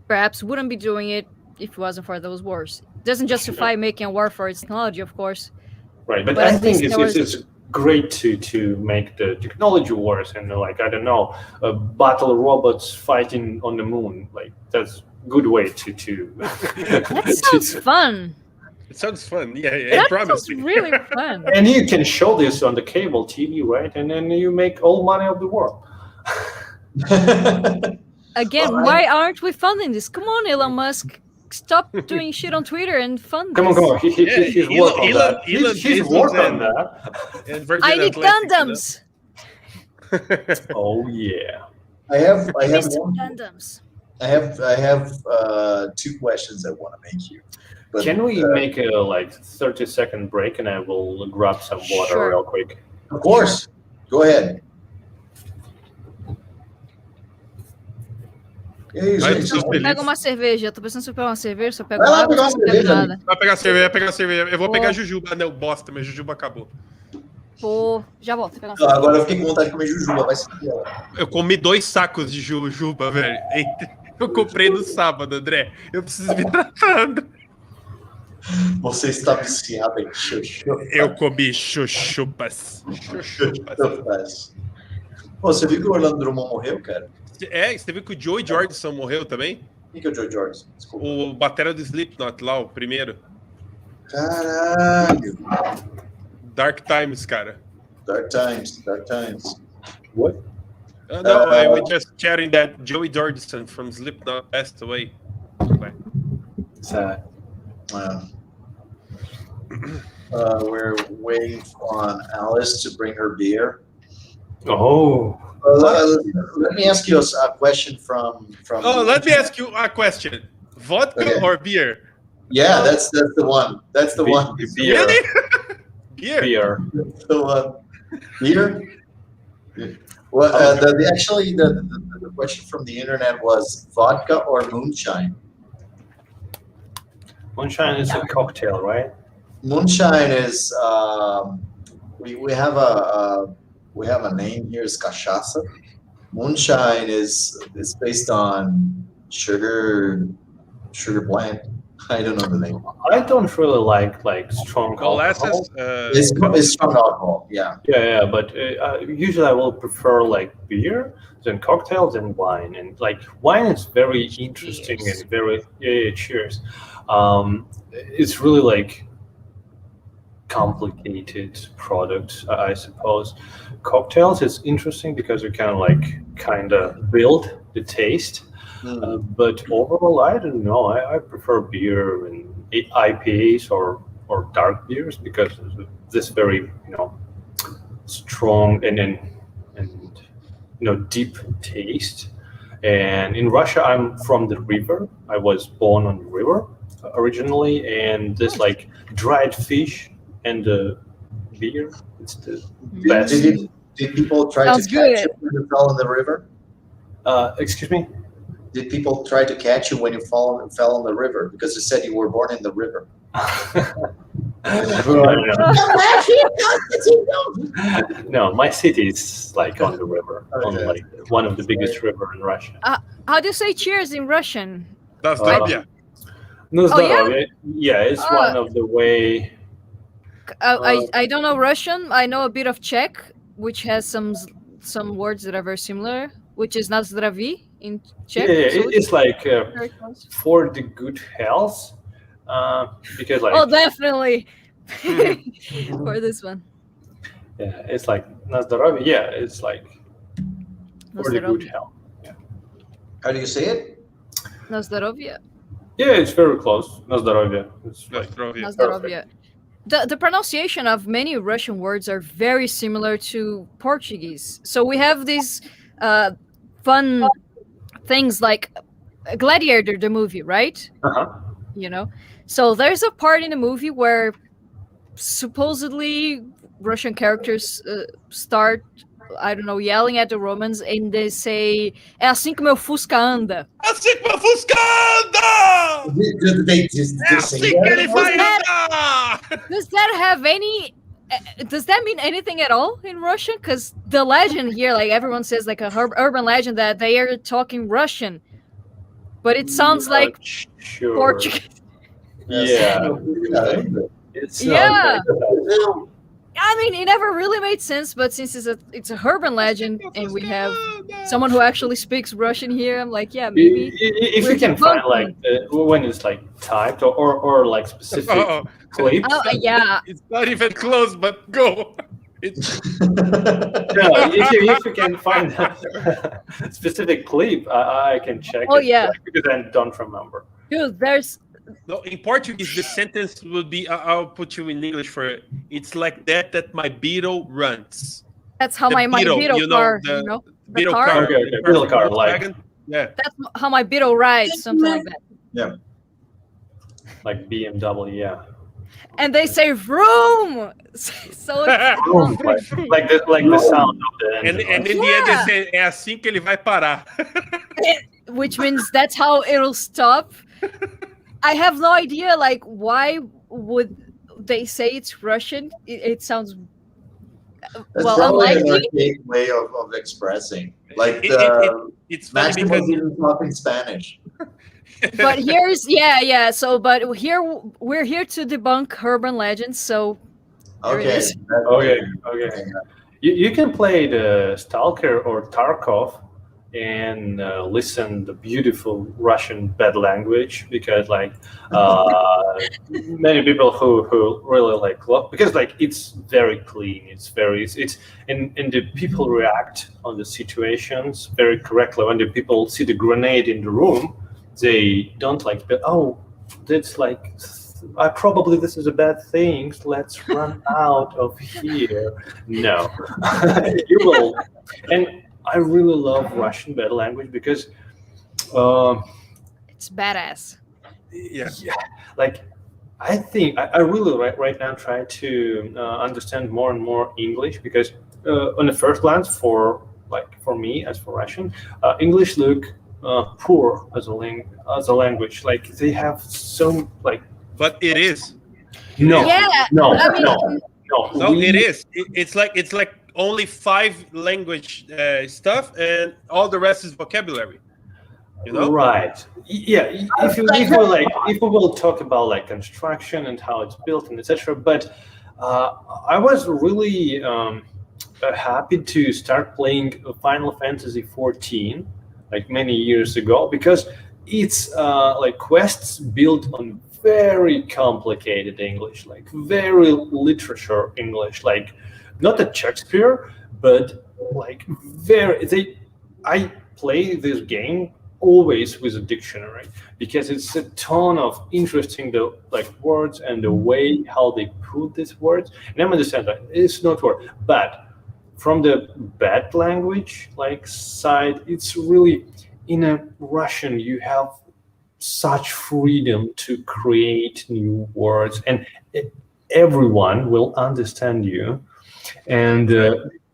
Speaker 3: perhaps wouldn't be doing it if it wasn't for those wars. It doesn't justify making a war for its technology, of course.
Speaker 1: Right, but
Speaker 3: But
Speaker 1: I
Speaker 3: at
Speaker 1: think
Speaker 3: least there
Speaker 1: it's great to make the technology worse, and I don't know, battle robots fighting on the moon. That's good way to.
Speaker 3: That sounds fun.
Speaker 4: It sounds fun. Yeah, I
Speaker 3: That
Speaker 4: promise
Speaker 3: sounds
Speaker 4: you.
Speaker 3: really fun.
Speaker 1: And you can show this on the cable TV, right? And then you make all money of the world.
Speaker 3: Again,
Speaker 2: Well,
Speaker 3: why aren't we funding this? Come on, Elon Musk. Stop doing shit on Twitter and fund
Speaker 1: Come on,
Speaker 3: this.
Speaker 1: come on. He's
Speaker 4: Elon-
Speaker 1: work on
Speaker 4: Elon-
Speaker 1: that.
Speaker 4: Elon
Speaker 1: He's
Speaker 4: Bezos
Speaker 1: work on
Speaker 4: and-
Speaker 1: that.
Speaker 4: And Virgin
Speaker 3: I need
Speaker 4: Atlantic,
Speaker 3: Gundams.
Speaker 1: Oh yeah.
Speaker 2: I have
Speaker 3: Mr.
Speaker 2: one.
Speaker 3: Gundams.
Speaker 2: I have 2 questions I want to make you. But,
Speaker 1: Can we make a 30-second break, and I will grab some water
Speaker 3: Sure.
Speaker 1: real quick.
Speaker 2: Of course. Go ahead. E aí,
Speaker 4: Vai,
Speaker 2: gente?
Speaker 4: tô feliz.
Speaker 3: Pega uma cerveja. Tô pensando se eu pego uma cerveja, se eu pego
Speaker 2: Vai lá
Speaker 3: água,
Speaker 2: pegar
Speaker 3: se
Speaker 2: uma
Speaker 3: eu pego
Speaker 2: cerveja,
Speaker 3: nada.
Speaker 4: Vai pegar cerveja. Eu vou
Speaker 3: Pô.
Speaker 4: pegar Jujuba. Não, bosta, mas Jujuba acabou.
Speaker 3: Pô, já volto. Vou pegar uma
Speaker 2: Então,
Speaker 3: cerveja.
Speaker 2: agora eu fiquei com vontade de comer jujuba. Vai se fuder.
Speaker 4: Eu comi 2 sacos de Jujuba, velho. Eu comprei no sábado, André. Eu preciso me tratando.
Speaker 2: Você está viciado em chuchu.
Speaker 4: Eu comi chuchupas.
Speaker 2: Pô, você viu que o Orlando Drummond morreu, cara?
Speaker 4: Você viu que o Joey Jordison morreu também?
Speaker 2: Quem que é o Joe Jordan? Desculpa.
Speaker 4: O batera do Slipknot lá, o primeiro.
Speaker 2: Caralho.
Speaker 4: Dark Times, cara.
Speaker 2: Dark Times.
Speaker 1: What?
Speaker 4: No, I was just chatting that Joey Jordison from Slipknot passed away.
Speaker 1: Sad.
Speaker 2: We're waiting on Alice to bring her beer.
Speaker 1: Oh.
Speaker 2: Let me ask you a question from.
Speaker 4: Oh, let me ask you a question. Vodka
Speaker 2: Okay.
Speaker 4: or beer?
Speaker 2: Yeah, that's the one. That's the one.
Speaker 1: Beer.
Speaker 4: Really? Beer.
Speaker 1: Beer.
Speaker 2: That's the one. Beer. Well, the question from the internet was vodka or moonshine.
Speaker 1: Moonshine is a cocktail, right?
Speaker 2: Moonshine is we have a name here, is cachaça. Moonshine is based on sugar plant. I don't know the name.
Speaker 1: I don't really like strong alcohol.
Speaker 4: Molasses.
Speaker 2: It's strong alcohol. Yeah.
Speaker 1: Yeah, but usually I will prefer beer than cocktails and wine. And wine is very interesting
Speaker 3: Cheers.
Speaker 1: and very cheers. It's really complicated product, I suppose. Cocktails is interesting because you can kind of build the taste. But overall, I don't know. I prefer beer and IPAs or dark beers because of this very strong and deep taste. And in Russia, I'm from the river. I was born on the river originally, and this dried fish and the beer. It's the best.
Speaker 2: Did people try
Speaker 3: Sounds
Speaker 2: to catch
Speaker 3: good.
Speaker 2: it when it fell in the river?
Speaker 1: Excuse me.
Speaker 2: Did people try to catch you when you fell in the river? Because you said you were born in the river.
Speaker 1: No, my city is like on the river, on
Speaker 2: Okay.
Speaker 1: like one of the biggest river in Russia.
Speaker 3: How do you say cheers in Russian?
Speaker 4: Здоровья.
Speaker 1: No,
Speaker 3: Oh,
Speaker 1: yeah, it's one of the way.
Speaker 3: I don't know Russian. I know a bit of Czech, which has some words that are very similar, which is na zdraví in Czech.
Speaker 1: Yeah,
Speaker 3: so
Speaker 1: it's like
Speaker 3: very close.
Speaker 1: for the good health, because like
Speaker 3: Oh, definitely. For this one.
Speaker 1: yeah, it's like na zdrowie. Yeah, it's like
Speaker 3: Na
Speaker 1: for the good
Speaker 3: zdrowie.
Speaker 1: health.
Speaker 2: How do you say it?
Speaker 3: Na zdrowie.
Speaker 1: Yeah, it's very close. Na zdrowie. It's like,
Speaker 4: Здоровья.
Speaker 3: Na zdrowie. The pronunciation of many Russian words are very similar to Portuguese. So we have these fun things like Gladiator, the movie, right? You know, so there's a part in the movie where supposedly Russian characters start, I don't know, yelling at the Romans, and they say, "É assim que meu Fusca anda."
Speaker 4: Assim que meu Fusca anda!
Speaker 2: Did they just
Speaker 4: É
Speaker 2: say
Speaker 4: assim que ele
Speaker 2: that?
Speaker 4: vai andar!
Speaker 3: Does that have any? Does that mean anything at all in Russian? Because the legend here, like everyone says, like a urban legend that they are talking Russian, but it sounds
Speaker 1: not
Speaker 3: like
Speaker 1: sure.
Speaker 3: Portuguese.
Speaker 1: Yeah, it's not
Speaker 3: Yeah.
Speaker 1: like-
Speaker 3: I mean, it never really made sense, but since it's a urban legend and we have someone who actually speaks Russian here, I'm like, yeah, maybe.
Speaker 1: If
Speaker 3: we're
Speaker 1: you can find
Speaker 3: debunking.
Speaker 1: like when it's like typed or like specific
Speaker 4: Oh,
Speaker 1: clips.
Speaker 3: Oh, yeah.
Speaker 4: it's not even close, but go.
Speaker 1: No, if you can find a specific clip, I can check.
Speaker 3: Oh,
Speaker 1: it,
Speaker 3: yeah.
Speaker 1: like, because I don't remember.
Speaker 3: Dude, there's.
Speaker 4: No, in Portuguese, the sentence would be, I'll put you in English for it. It's like that my beetle runs.
Speaker 3: That's how
Speaker 4: The
Speaker 3: my
Speaker 4: Beetle,
Speaker 3: Beetle
Speaker 4: you know,
Speaker 3: car,
Speaker 4: the
Speaker 3: you know? The
Speaker 4: Beetle
Speaker 3: car?
Speaker 4: car.
Speaker 1: Okay, Beetle car, like-
Speaker 4: Volkswagen. Yeah.
Speaker 3: That's how my Beetle rides, something like that.
Speaker 1: Like BMW, yeah.
Speaker 3: And they say vroom! So it's,
Speaker 1: like the sound of the
Speaker 4: And
Speaker 1: engine.
Speaker 4: in the end, they say, é assim que ele vai parar.
Speaker 3: which means that's how it'll stop. I have no idea, like, why would they say it's Russian? It sounds
Speaker 2: That's
Speaker 3: well
Speaker 2: probably an
Speaker 3: unlikely.
Speaker 2: archaic way of expressing. Like
Speaker 4: It's funny
Speaker 2: Maxim
Speaker 4: because
Speaker 2: was even talking Spanish.
Speaker 3: But here's yeah. So, but here we're here to debunk urban legends. So there it
Speaker 2: Okay.
Speaker 3: is.
Speaker 1: Okay. You can play the Stalker or Tarkov and listen the beautiful Russian bad language, because like many people who really like love, because like it's very clean, it's and the people react on the situations very correctly. When the people see the grenade in the room, they don't like, oh, that's like, probably this is a bad thing, let's run out of here. No. You will. And I really love Russian bad language because
Speaker 3: It's badass.
Speaker 4: yeah.
Speaker 1: like I think I really right now try to understand more and more English, because on the first glance, for me as for Russian, English look poor as a language. Like they have so like.
Speaker 4: But it is.
Speaker 1: No.
Speaker 3: Yeah.
Speaker 1: No.
Speaker 3: I mean,
Speaker 4: No, it is. It's like only 5 language stuff, and all the rest is vocabulary. You know?
Speaker 1: Right. Yeah. If we will talk about like construction and how it's built and etc. But I was really happy to start playing Final Fantasy 14 like many years ago, because it's like quests built on very complicated English, like very literature English, like not a Shakespeare, but like I play this game always with a dictionary, because it's a ton of interesting words and the way how they put these words. And I understand that it's not word, but from the bad language side, it's really, in a Russian you have such freedom to create new words, and everyone will understand you. And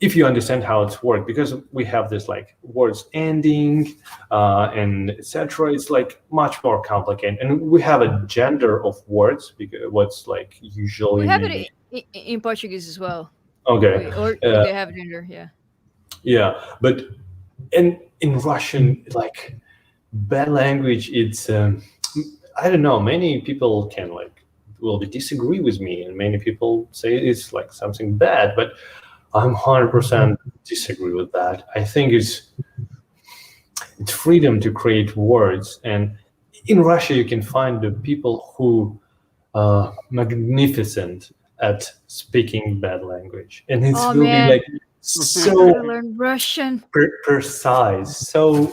Speaker 1: if you understand how it's worked, because we have this like words ending and etc. It's like much more complicated, and we have a gender of words because what's like usually
Speaker 3: We have
Speaker 1: maybe
Speaker 3: it in Portuguese as well.
Speaker 1: okay.
Speaker 3: Or they have gender, yeah.
Speaker 1: Yeah, but in Russian, like bad language, it's I don't know. Many people will disagree with me, and many people say it's like something bad. But I'm 100% disagree with that. I think it's freedom to create words, and in Russia you can find the people who are magnificent at speaking bad language, and it will be like so
Speaker 3: learn Russian.
Speaker 1: precise, so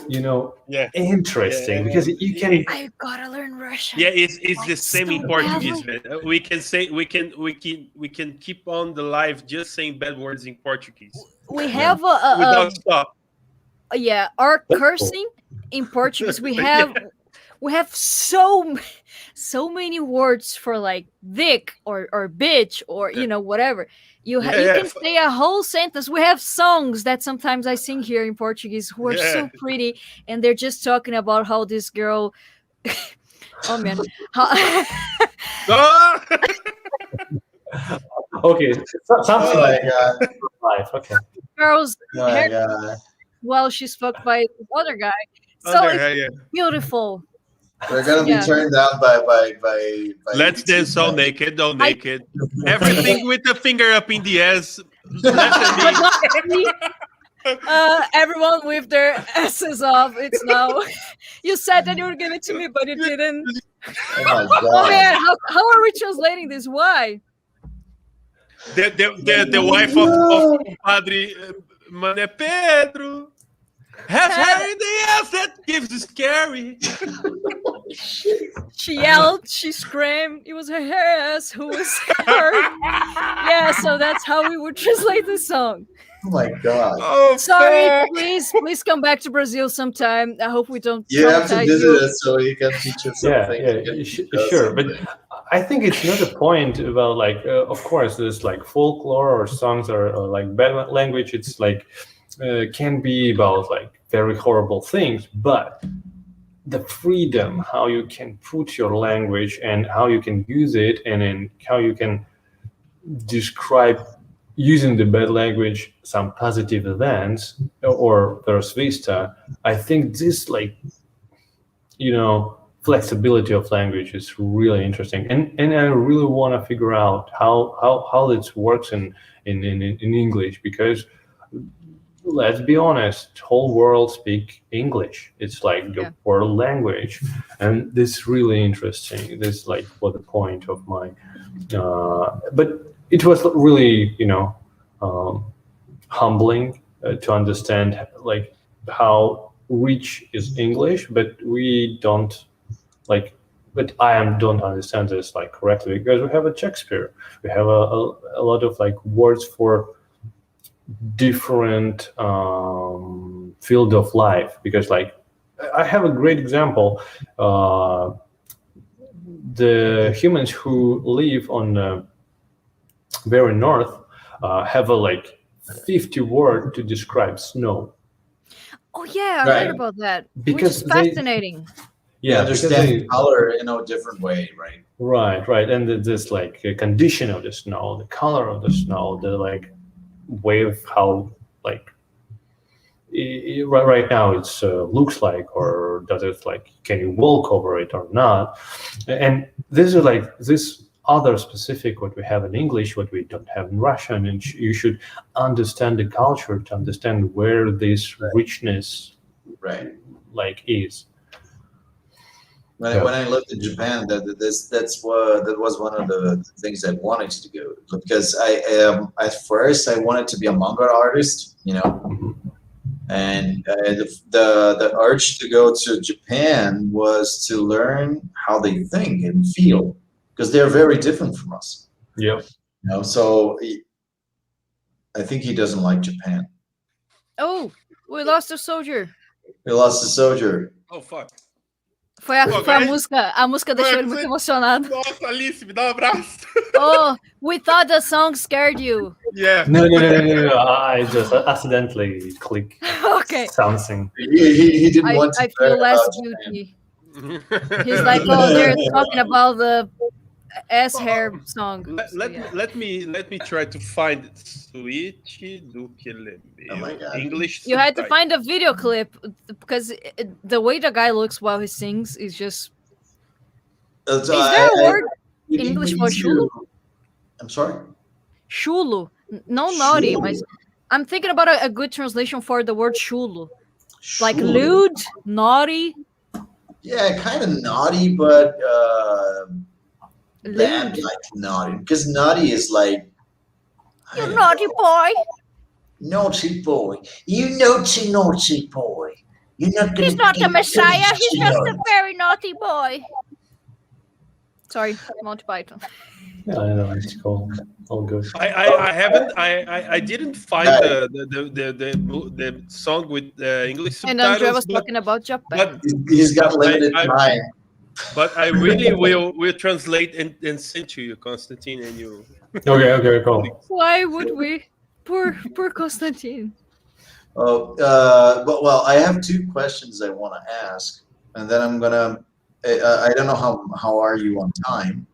Speaker 1: interesting because you can.
Speaker 3: I gotta learn Russian.
Speaker 4: Yeah, it's the same in Portuguese, man. We can say we can keep on the live just saying bad words in Portuguese.
Speaker 3: We have
Speaker 4: without stop.
Speaker 3: Yeah, our cursing in Portuguese. We have so many words for like dick or bitch or whatever. You can say a whole sentence. We have songs that sometimes I sing here in Portuguese who are so pretty, and they're just talking about how this girl. Oh man!
Speaker 1: Okay, something like life. Okay.
Speaker 3: Girls. Well, she's fucked by the other guy. So it's beautiful.
Speaker 2: We're gonna be turned down by
Speaker 4: Let's dance all naked, everything with the finger up in the ass.
Speaker 3: Everyone with their asses off. It's now. You said that you would give it to me, but you didn't.
Speaker 2: Oh my god!
Speaker 3: Oh man, how are we translating this? Why?
Speaker 4: The wife of Padre Mané Pedro has hair in the ass that gives us scary.
Speaker 3: She yelled, she screamed. It was her ass who was hurt. Yeah, so that's how we would translate the song.
Speaker 2: Oh my god!
Speaker 4: Oh,
Speaker 3: sorry, please come back to Brazil sometime. I hope we don't.
Speaker 2: You have to visit us so you can teach us something.
Speaker 1: Yeah, sure. But I think it's not a point about like, of course, there's like folklore or songs or like bad language. It's like can be about like very horrible things, but the freedom, how you can put your language and how you can use it, and then how you can describe using the bad language some positive events or vice versa. I think this like flexibility of language is really interesting, and I really want to figure out how this works in English, because let's be honest, whole world speak English. It's like the world language, and this is really interesting. This is like what the point of my but it was really humbling to understand like how rich is English, but we don't like. But don't understand this like correctly, because we have a Shakespeare. We have a lot of like words for different field of life, because like I have a great example. The humans who live on the very north have a like 50 word to describe snow.
Speaker 3: Oh yeah, I heard about that.
Speaker 1: Because
Speaker 3: which is fascinating.
Speaker 2: Yeah, understand color in a different way, right?
Speaker 1: Right, and this like a condition of the snow, the color of the snow, the like way of how like right now it's looks like, or does it like, can you walk over it or not? And this is like this other specific what we have in English, what we don't have in Russian, and you should understand the culture to understand where this richness like is.
Speaker 2: When I looked at Japan, that was one of the things I wanted to go, because I at first I wanted to be a manga artist, and the urge to go to Japan was to learn how they think and feel, because they're very different from us.
Speaker 1: Yeah.
Speaker 2: So I think he doesn't like Japan.
Speaker 3: Oh, we lost a soldier.
Speaker 2: We lost a soldier.
Speaker 4: Oh fuck.
Speaker 3: Foi a
Speaker 4: Ok.
Speaker 3: música. A música deixou ele muito emocionado.
Speaker 4: Nossa, Alice, me dá um abraço.
Speaker 3: Oh, we thought the song scared you.
Speaker 4: Yeah.
Speaker 1: No. I just accidentally click
Speaker 3: Okay.
Speaker 1: something.
Speaker 2: He didn't want to
Speaker 3: I feel
Speaker 2: learn
Speaker 3: less
Speaker 2: about
Speaker 3: guilty. He's like, oh, they're talking about the ass hair song.
Speaker 4: Let me try to find it. Suíte do que
Speaker 2: Oh my God.
Speaker 4: English.
Speaker 3: You had to
Speaker 4: subtitle.
Speaker 3: find a video clip because the way the guy looks while he sings is just.
Speaker 2: So
Speaker 3: Is there a word
Speaker 2: we
Speaker 3: in
Speaker 2: need-
Speaker 3: English
Speaker 2: we
Speaker 3: for
Speaker 2: need to-
Speaker 3: chulo?
Speaker 2: I'm sorry?
Speaker 3: Chulo. No naughty.
Speaker 2: Chulo.
Speaker 3: Mas I'm thinking about a good translation for the word chulo. Like
Speaker 2: Chulo.
Speaker 3: lewd, naughty,
Speaker 2: Yeah, kind of naughty, but bad
Speaker 3: lewd.
Speaker 2: like naughty. Because naughty is like I
Speaker 3: You
Speaker 2: don't
Speaker 3: naughty
Speaker 2: know,
Speaker 3: boy.
Speaker 2: naughty boy. You naughty boy. You're not gonna
Speaker 3: He's not
Speaker 2: be
Speaker 3: the Messiah.
Speaker 2: good
Speaker 3: He's just a
Speaker 2: child.
Speaker 3: very naughty boy. Sorry, Monty Python.
Speaker 1: Yeah, I know it's cool. All good.
Speaker 4: I didn't find the song with English
Speaker 3: And
Speaker 4: subtitles.
Speaker 3: Andrea was
Speaker 4: but-
Speaker 3: talking about Japan.
Speaker 2: He's got limited time.
Speaker 4: But I really will translate and send to you, Konstantin, and you.
Speaker 1: Okay, cool.
Speaker 3: Why would we? Poor Konstantin.
Speaker 2: Oh, but well, I have two questions I want to ask, and then I'm gonna. I don't know how are you on time?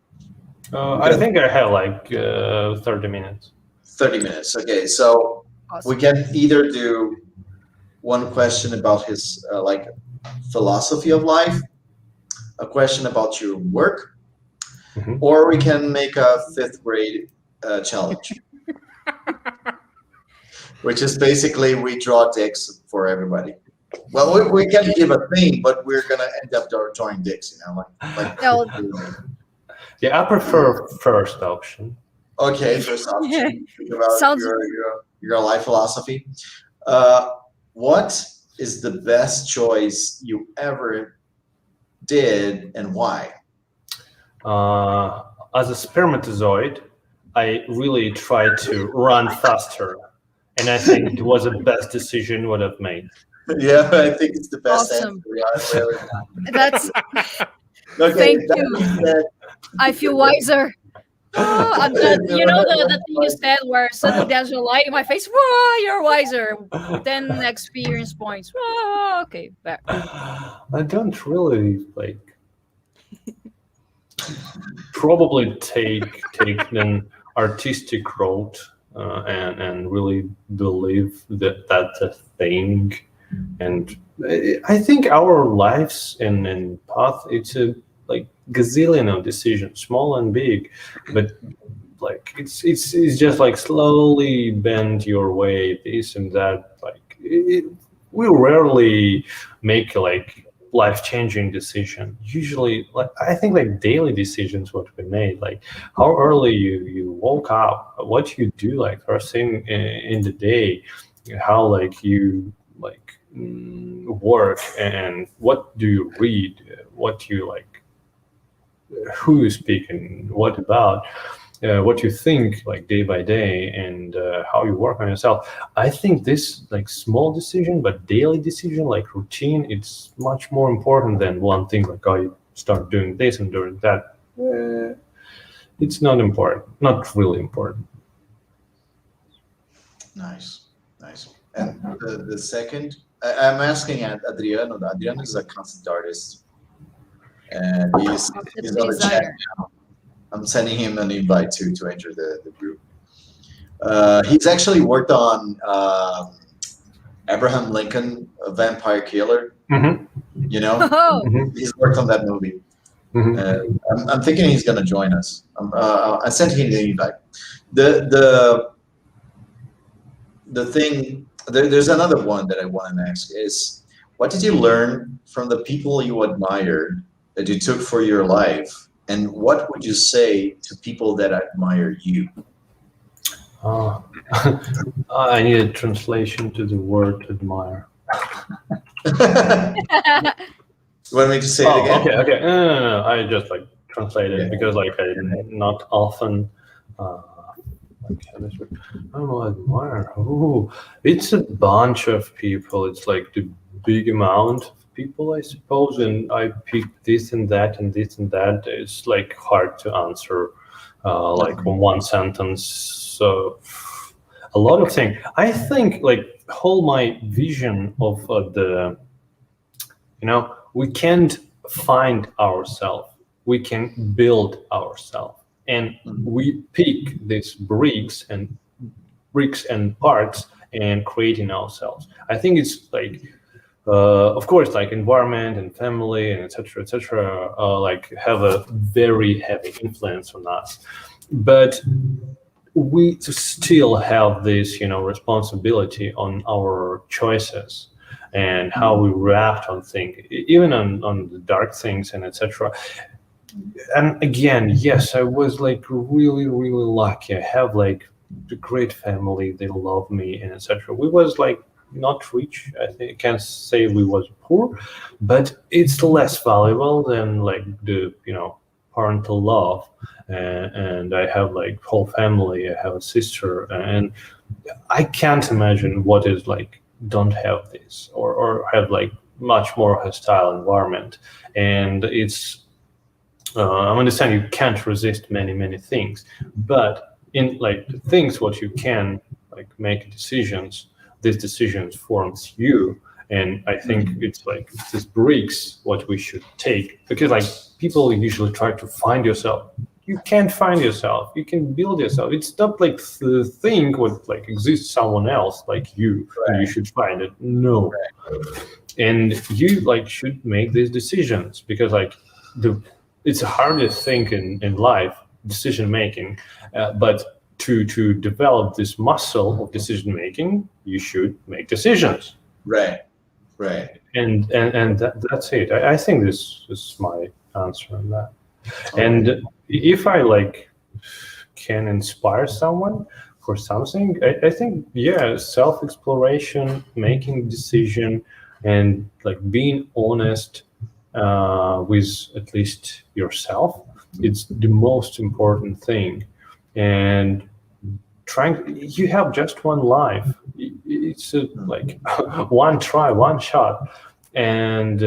Speaker 1: I think I have like 30 minutes.
Speaker 2: 30 minutes. Okay, so we can either do one question about his like philosophy of life, a question about your work,
Speaker 1: Mhm.
Speaker 2: or we can make a 5th grade challenge, which is basically we draw dicks for everybody. Well, we can give a thing, but we're gonna end up drawing dicks, you know, like.
Speaker 3: No.
Speaker 1: Yeah, I prefer first option.
Speaker 2: Okay, first option about
Speaker 3: Sounds-
Speaker 2: your life philosophy. What is the best choice you ever did and why?
Speaker 1: As a spermatozoid, I really tried to run faster, and I think it was the best decision what I've made.
Speaker 2: Yeah, I think it's the best
Speaker 3: Awesome.
Speaker 2: answer.
Speaker 3: That's.
Speaker 2: Okay,
Speaker 3: Thank
Speaker 2: that
Speaker 3: you.
Speaker 2: being said,
Speaker 3: I feel wiser. Oh, I'm the, you know the thing you said where suddenly there's a light in my face. Whoa, you're wiser. 10 experience points. Whoa, okay, back.
Speaker 1: I don't really like probably take an artistic road and really believe that's a thing. And I think our lives and path, it's a like gazillion of decisions, small and big, but like it's just like slowly bend your way, this and that. Like we rarely make like life-changing decision. Usually, like I think like daily decisions what we made, like how early you woke up, what you do like first thing in the day, how like you like work, and what do you read, what you like, who you speak and what about, what you think like day by day, and how you work on yourself. I think this like small decision but daily decision like routine, it's much more important than one thing like, oh, you start doing this and doing that. It's not important, not really important.
Speaker 2: Nice. And the second, I'm asking Adriano. Adriano is a concept artist, and he's on the chat now. I'm sending him an invite to enter the group. He's actually worked on Abraham Lincoln, a Vampire Killer.
Speaker 1: Mm-hmm.
Speaker 2: You know,
Speaker 3: Oh,
Speaker 2: he's worked on that movie.
Speaker 1: Mm-hmm.
Speaker 2: I'm thinking he's going to join us. I sent him the invite. The thing, there's another one that I want to ask is, what did you learn from the people you admired that you took for your life? And what would you say to people that admire you?
Speaker 1: I need a translation to the word admire.
Speaker 2: You want me to say it again?
Speaker 1: Okay. No. I just like translated
Speaker 2: Yeah.
Speaker 1: because like I'm not often. I don't know, admire. Oh, it's a bunch of people. It's like the big amount of people, I suppose, and I picked this and that and this and that. It's like hard to answer, like in one sentence. So a lot of things. I think like whole my vision of we can't find ourselves. We can build ourselves, and we pick these bricks and parts and creating ourselves. I think it's like, of course, like environment and family and etc. Like have a very heavy influence on us, but we still have this, responsibility on our choices and how we react on things, even on the dark things and etc. And again, yes, I was like really, really lucky. I have like a great family. They love me and etc. We was like not rich. I think I can't say we was poor, but it's less valuable than like the parental love. And I have like whole family. I have a sister, and I can't imagine what is like don't have this or have like much more hostile environment. And it's I understand you can't resist many things, but in like the things what you can like make decisions, these decisions forms you. And I think it's like this bricks what we should take, because like people usually try to find yourself. You can't find yourself. You can build yourself. It's not like the thing what like exists someone else like you. Right. You should find it. No. Right. And you like should make these decisions, because like it's the hardest thing in life, decision making. But to develop this muscle of decision making, you should make decisions.
Speaker 2: Right.
Speaker 1: And that's it. I think this is my answer on that. Okay. And if I like can inspire someone for something, I think self-exploration, making decision, and like being honest with at least yourself, it's the most important thing. And you have just one life. It's like one try, one shot, and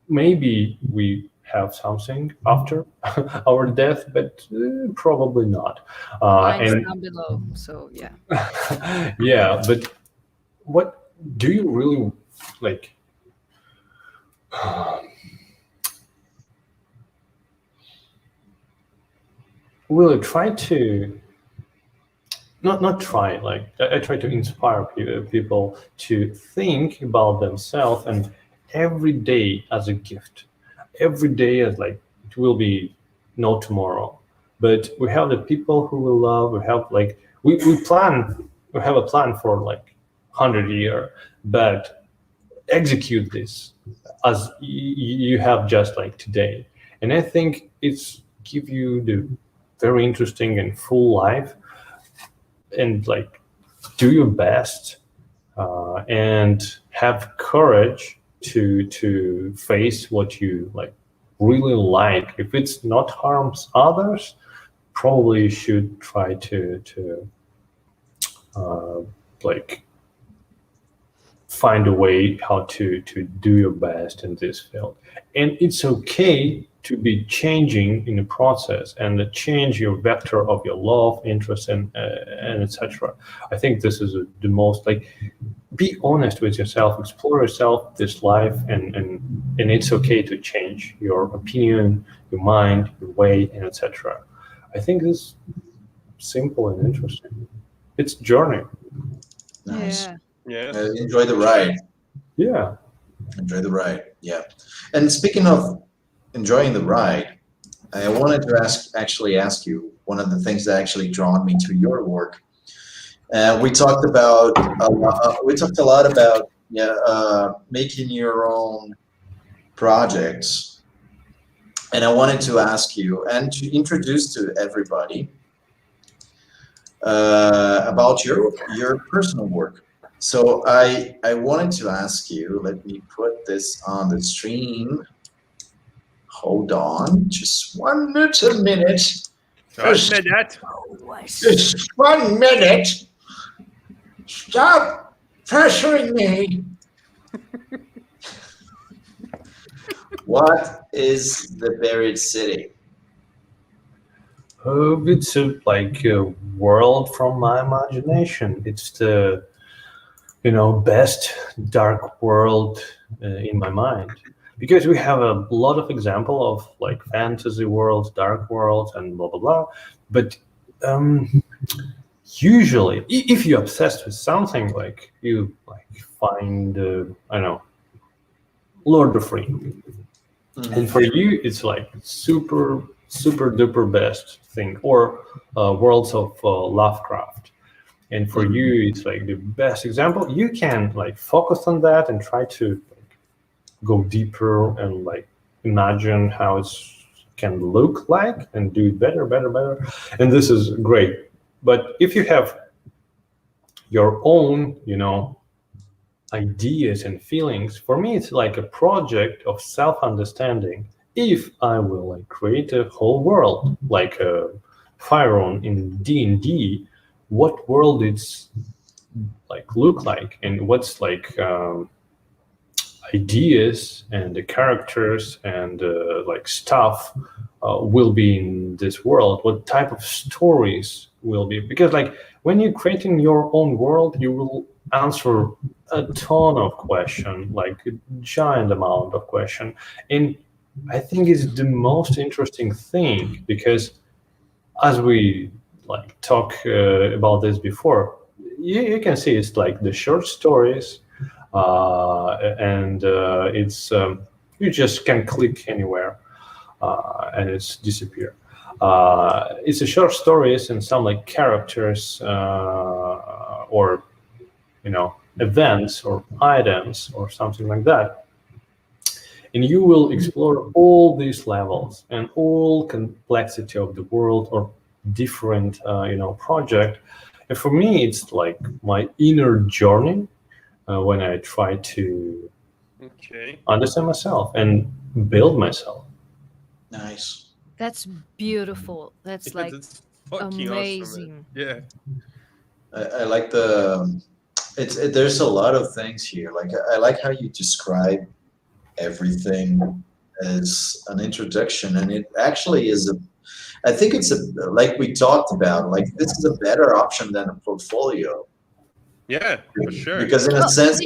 Speaker 1: maybe we have something after our death, but probably not.
Speaker 3: And down below, so yeah.
Speaker 1: Yeah, but what do you really like? Will try to not try, like I try to inspire people to think about themselves, and every day as a gift, every day as like it will be no tomorrow, but we have the people who will love. We have like we have a plan for like 100 years, but execute this as you have just like today. And I think it's give you the very interesting and full life, and like do your best and have courage to face what you like really like. If it's not harms others, probably you should try to like find a way how to do your best in this field. And it's okay to be changing in the process and to change your vector of your love, interest, and etc. I think this is the most like be honest with yourself, explore yourself this life, and it's okay to change your opinion, your mind, your way, and etc. I think this is simple and interesting. It's a journey.
Speaker 2: Nice.
Speaker 3: Yeah.
Speaker 2: Enjoy the ride.
Speaker 1: Yeah.
Speaker 2: Enjoy the ride. Yeah. And speaking of enjoying the ride, I wanted to ask you one of the things that actually drawn me to your work. We talked a lot about making your own projects, and I wanted to ask you and to introduce to everybody about your personal work. So I wanted to ask you. Let me put this on the stream. Hold on, just 1 minute. Just 1 minute. Stop pressuring me. What is the buried city?
Speaker 1: Oh, it's like a world from my imagination. It's the best dark world in my mind, because we have a lot of example of like fantasy worlds, dark worlds, and blah blah blah. But usually, if you're obsessed with something, like you like find I don't know, Lord of the Rings, and for you it's like super duper best thing, or worlds of Lovecraft. And for you, it's like the best example. You can like focus on that and try to like, go deeper and like imagine how it can look like and do it better. And this is great. But if you have your own, ideas and feelings, for me, it's like a project of self-understanding. If I will like create a whole world, like a Fireon in D&D, what world it's like look like, and what's like ideas and the characters and like stuff will be in this world, what type of stories will be, because like when you're creating your own world, you will answer a ton of question, like a giant amount of question. And I think it's the most interesting thing, because as we like talk about this before, you can see it's like the short stories, and it's you just can click anywhere and it's disappear. It's a short stories and some like characters or events or items or something like that. And you will explore all these levels and all complexity of the world or different project. And for me, it's like my inner journey when I try to understand myself and build myself.
Speaker 2: Nice.
Speaker 3: That's beautiful. That's like
Speaker 4: It's fucking
Speaker 3: amazing.
Speaker 4: awesome, man. Yeah.
Speaker 2: I like there's a lot of things here. Like I like how you describe everything as an introduction, and it actually is I think it's like we talked about, like this is a better option than a portfolio.
Speaker 4: Yeah, for sure.
Speaker 2: Because in a sense,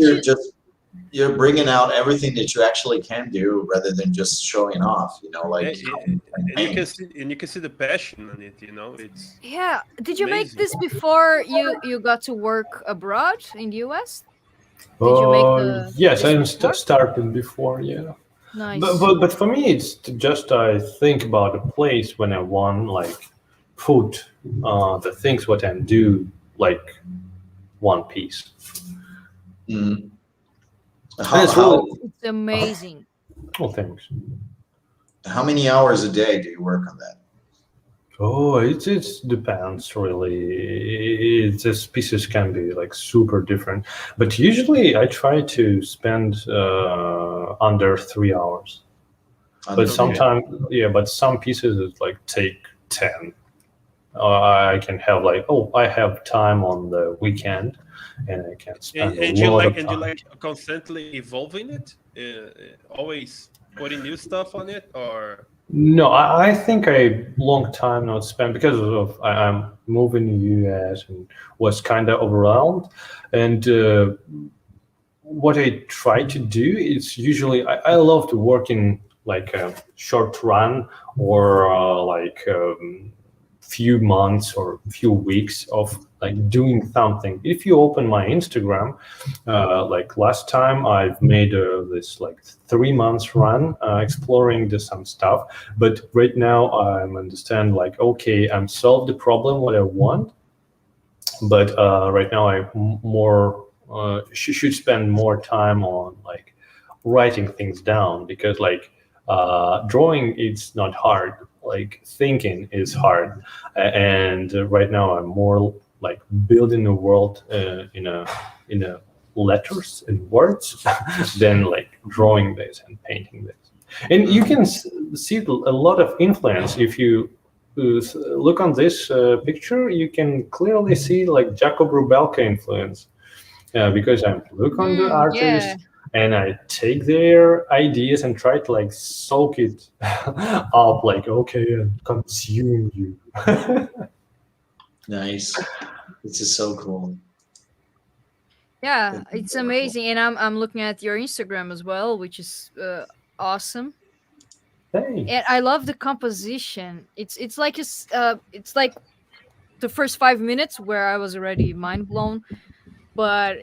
Speaker 2: you're bringing out everything that you actually can do rather than just showing off. Like
Speaker 4: and you can see the passion on it. It's
Speaker 3: Did you make
Speaker 4: amazing.
Speaker 3: this before you got to work abroad in the US? Did you make
Speaker 1: yes, I
Speaker 3: this before?
Speaker 1: started before, yeah.
Speaker 3: Nice.
Speaker 1: But for me, it's just I think about a place when I want like put the things what I do like one piece.
Speaker 2: Mm.
Speaker 3: It's amazing.
Speaker 1: Oh, thanks.
Speaker 2: How many hours a day do you work on that?
Speaker 1: Oh, it depends really. These pieces can be like super different, but usually I try to spend under 3 hours. But sometimes, but some pieces is like take 10. I can have like, I have time on the weekend, and I can spend a lot of time.
Speaker 4: And you like constantly evolving it, always putting new stuff on it, or?
Speaker 1: No, I think a long time not spent, because of I'm moving to the US and was kind of overwhelmed. And what I try to do is usually I love to work in like a short run or like few months or few weeks of like doing something. If you open my Instagram, like last time I've made this like 3 months run exploring some stuff, but right now I'm understand like, okay, I'm solved the problem what I want, but right now I more should spend more time on like writing things down, because like drawing, it's not hard, like thinking is hard, and right now I'm more like building a world in a letters and words than like drawing this and painting this. And you can see a lot of influence. If you look on this picture, you can clearly see like Jacob Rubelka influence, because I look on the artist.
Speaker 3: Yeah.
Speaker 1: and I take their ideas and try to like soak it up, like, okay, I'm consuming you.
Speaker 2: Nice. This is so cool.
Speaker 3: Yeah, it's amazing, and I'm looking at your Instagram as well, which is awesome.
Speaker 1: Thanks.
Speaker 3: And I love the composition. It's like it's like the first 5 minutes where I was already mind blown, but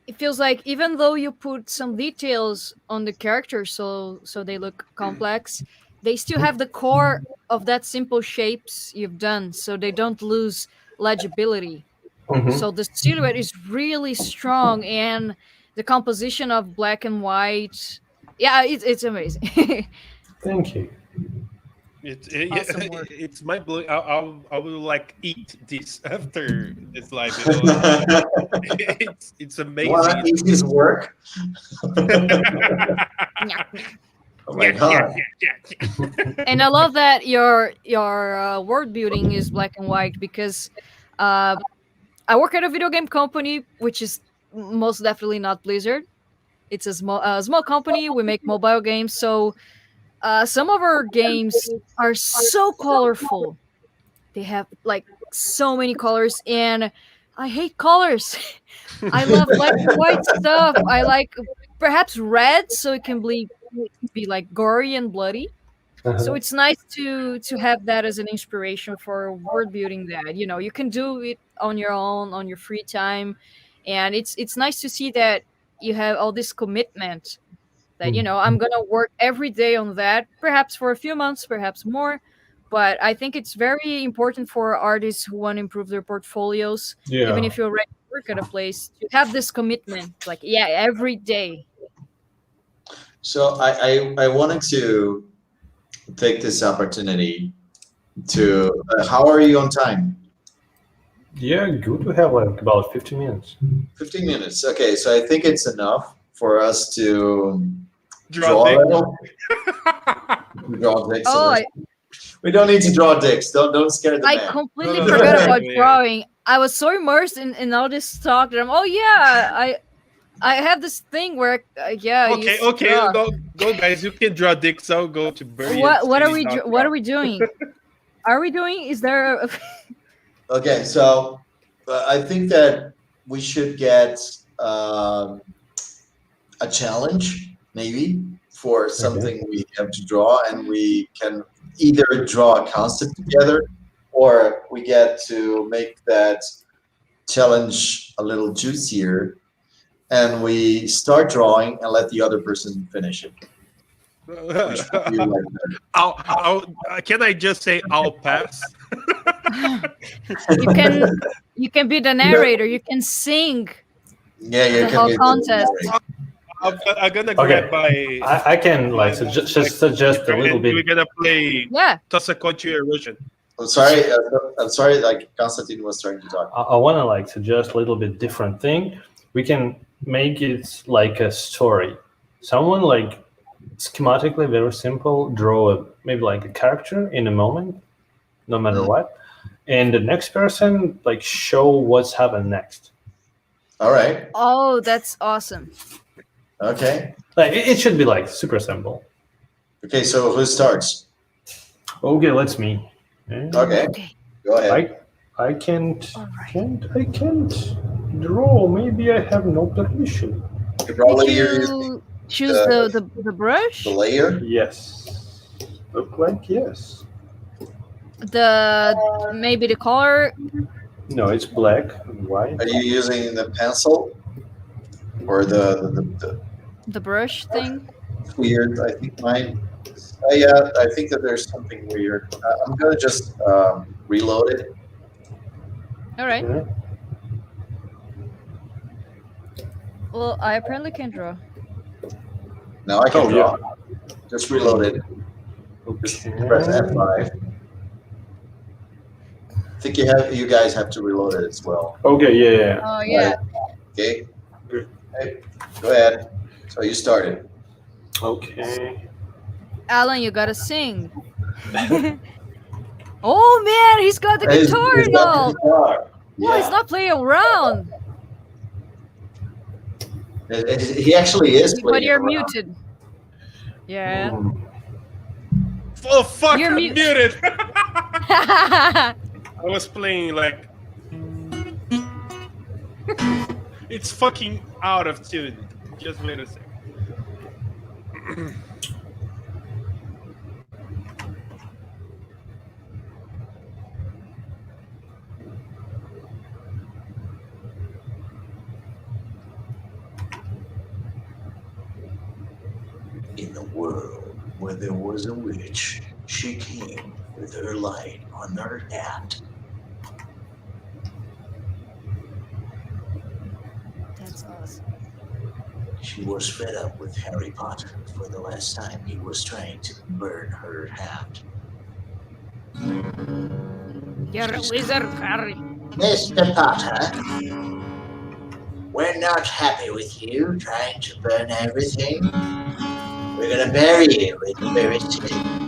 Speaker 3: it feels like even though you put some details on the characters, so they look complex, they still have the core of that simple shapes you've done, so they don't lose legibility.
Speaker 1: Mhm.
Speaker 3: So the silhouette is really strong, and the composition of black and white, yeah, it's amazing.
Speaker 1: Thank you.
Speaker 3: Awesome work.
Speaker 4: It's mind blowing. I will like eat this after this live. You know, it's amazing.
Speaker 2: Wanna eat his work? Oh my god.
Speaker 3: And I love that your world building is black and white, because I work at a video game company, which is most definitely not Blizzard. It's a small company. We make mobile games, so some of our games are so colorful. They have like so many colors, and I hate colors. I love black and white stuff. I like perhaps red, so it can be like gory and bloody. So it's nice to have that as an inspiration for world building. That you can do it on your own, on your free time, and it's nice to see that you have all this commitment. That I'm gonna work every day on that, perhaps for a few months, perhaps more. But I think it's very important for artists who want to improve their portfolios, even
Speaker 1: Yeah.
Speaker 3: if you already work at a place, to have this commitment, like every day.
Speaker 2: So I wanted to take this opportunity to. How are you on time?
Speaker 1: Yeah, good to have like about 15 minutes.
Speaker 2: 15 minutes. Okay, so I think it's enough for us to
Speaker 4: Draw
Speaker 2: a
Speaker 4: dick.
Speaker 2: little. Draw dicks.
Speaker 3: Oh,
Speaker 2: We don't need to draw dicks. Don't scare the
Speaker 3: I
Speaker 2: man.
Speaker 3: completely
Speaker 4: No, no,
Speaker 3: forgot
Speaker 4: no,
Speaker 3: about
Speaker 4: yeah.
Speaker 3: drawing. I was so immersed in all this talk that oh yeah, I have this thing where I used to
Speaker 4: Okay,
Speaker 3: draw.
Speaker 4: go, guys. You can draw dicks. I'll go to bury.
Speaker 3: What are we doing? Are we doing? Is there a
Speaker 2: Okay, so I think that we should get a challenge, maybe, for something we have to draw, and we can either draw a concept together, or we get to make that challenge a little juicier, and we start drawing and let the other person finish it. Which would you like better?
Speaker 4: Can I just say I'll pass?
Speaker 3: you can be the narrator, you can sing
Speaker 2: Yeah, you
Speaker 3: the
Speaker 2: can
Speaker 3: whole
Speaker 2: be the
Speaker 3: contest.
Speaker 2: narrator.
Speaker 4: I'm gonna
Speaker 1: Okay.
Speaker 4: grab my.
Speaker 1: I can like just suggest a little
Speaker 4: We're
Speaker 1: bit.
Speaker 4: gonna play
Speaker 3: Yeah.
Speaker 4: Tossa Conte Erosion.
Speaker 2: I'm sorry. Like Konstantin was trying to talk.
Speaker 1: I want to like suggest a little bit different thing. We can make it like a story. Someone like schematically very simple, draw maybe like a character in a moment, no matter what, and the next person like show what's happened next.
Speaker 2: All right.
Speaker 3: Oh, that's awesome.
Speaker 2: Okay.
Speaker 1: Like it should be like super simple.
Speaker 2: Okay. So who starts?
Speaker 1: Okay, let's me.
Speaker 2: Okay.
Speaker 3: Okay.
Speaker 2: Go ahead.
Speaker 1: I can't
Speaker 3: All right.
Speaker 1: I can't draw. Maybe I have no permission.
Speaker 2: Probably
Speaker 3: Did
Speaker 2: you're
Speaker 3: you
Speaker 2: using
Speaker 3: choose the brush?
Speaker 2: the layer.
Speaker 1: Yes. Look like yes.
Speaker 3: Maybe the color?
Speaker 1: No, it's black and white.
Speaker 2: Are you using the pencil or
Speaker 3: The brush thing?
Speaker 2: weird? I think mine. Yeah, I think that there's something weird. I'm gonna just reload it.
Speaker 3: All right.
Speaker 1: Yeah.
Speaker 3: Well, I apparently can draw.
Speaker 2: Now I can
Speaker 1: Oh,
Speaker 2: draw. Just reload it. Just press F5. I think you guys have to reload it as well.
Speaker 1: Okay, yeah.
Speaker 3: Oh yeah.
Speaker 2: Okay. Hey, go ahead. So you started.
Speaker 1: Okay.
Speaker 3: Alan, you gotta sing. Oh man, he's got the
Speaker 2: Hey,
Speaker 3: guitar
Speaker 2: he's
Speaker 3: and
Speaker 2: got
Speaker 3: all.
Speaker 2: the guitar.
Speaker 3: Oh, he's not playing around.
Speaker 2: He actually is.
Speaker 3: But
Speaker 2: playing
Speaker 3: you're
Speaker 2: around.
Speaker 3: muted. Yeah.
Speaker 4: Oh fuck!
Speaker 3: You're
Speaker 4: I'm
Speaker 3: mute.
Speaker 4: muted. I was playing like. It's fucking out of tune. Just wait a second.
Speaker 2: In a world where there was a witch, she came with her light on her hat.
Speaker 3: That's awesome.
Speaker 2: She was fed up with Harry Potter for the last time he was trying to burn her hat.
Speaker 3: You're a wizard, Harry.
Speaker 2: Mr. Potter, we're not happy with you trying to burn everything. We're gonna bury you in very soon.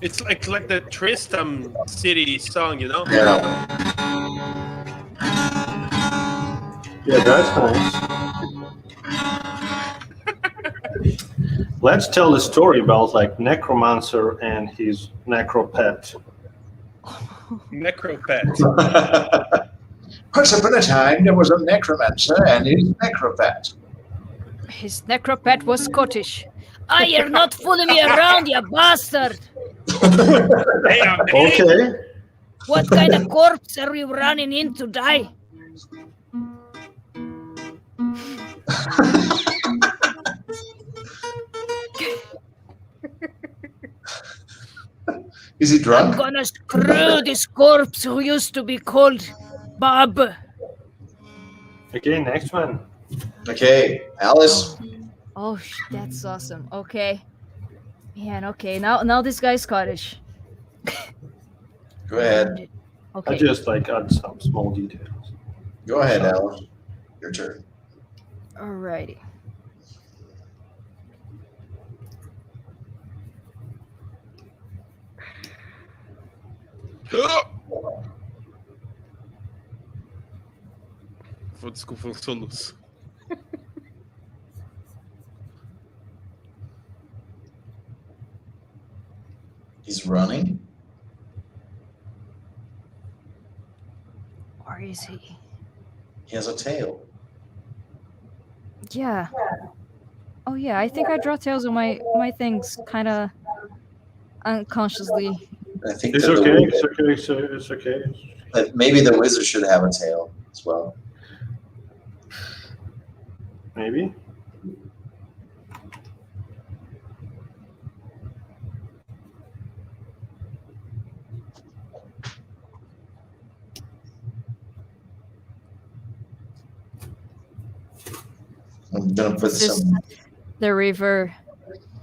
Speaker 4: It's like the Tristram City song, you know?
Speaker 1: Yeah, that's nice. Let's tell the story about like Necromancer and his Necropet.
Speaker 4: Necropet.
Speaker 2: Once upon a time, there was a necromancer and his necropet.
Speaker 3: His necropet was Scottish. Ah, you're not fooling me around, you bastard!
Speaker 4: Damn,
Speaker 1: Okay.
Speaker 3: What kind of corpse are you running in to die?
Speaker 2: Is he
Speaker 3: I'm
Speaker 2: drunk?
Speaker 3: gonna screw this corpse who used to be called Bob.
Speaker 1: Okay, next one.
Speaker 2: Okay, Alice.
Speaker 3: Oh, that's awesome. Okay. Man, okay. Now this guy's Scottish.
Speaker 2: Go ahead.
Speaker 1: I
Speaker 3: Okay.
Speaker 1: just like add some small details.
Speaker 2: Go ahead, Alice. Your turn.
Speaker 3: Alrighty.
Speaker 4: Desculpa, um soluço.
Speaker 2: He's running.
Speaker 3: Where is he?
Speaker 2: He has a tail.
Speaker 3: Yeah. Oh yeah, I think I draw tails on my things kind of unconsciously.
Speaker 2: I think
Speaker 1: It's
Speaker 2: that
Speaker 1: okay.
Speaker 2: the,
Speaker 1: It's okay. It's okay.
Speaker 2: that maybe the wizard should have a tail as well.
Speaker 1: Maybe.
Speaker 2: I'm gonna put
Speaker 3: This is
Speaker 2: some.
Speaker 3: the river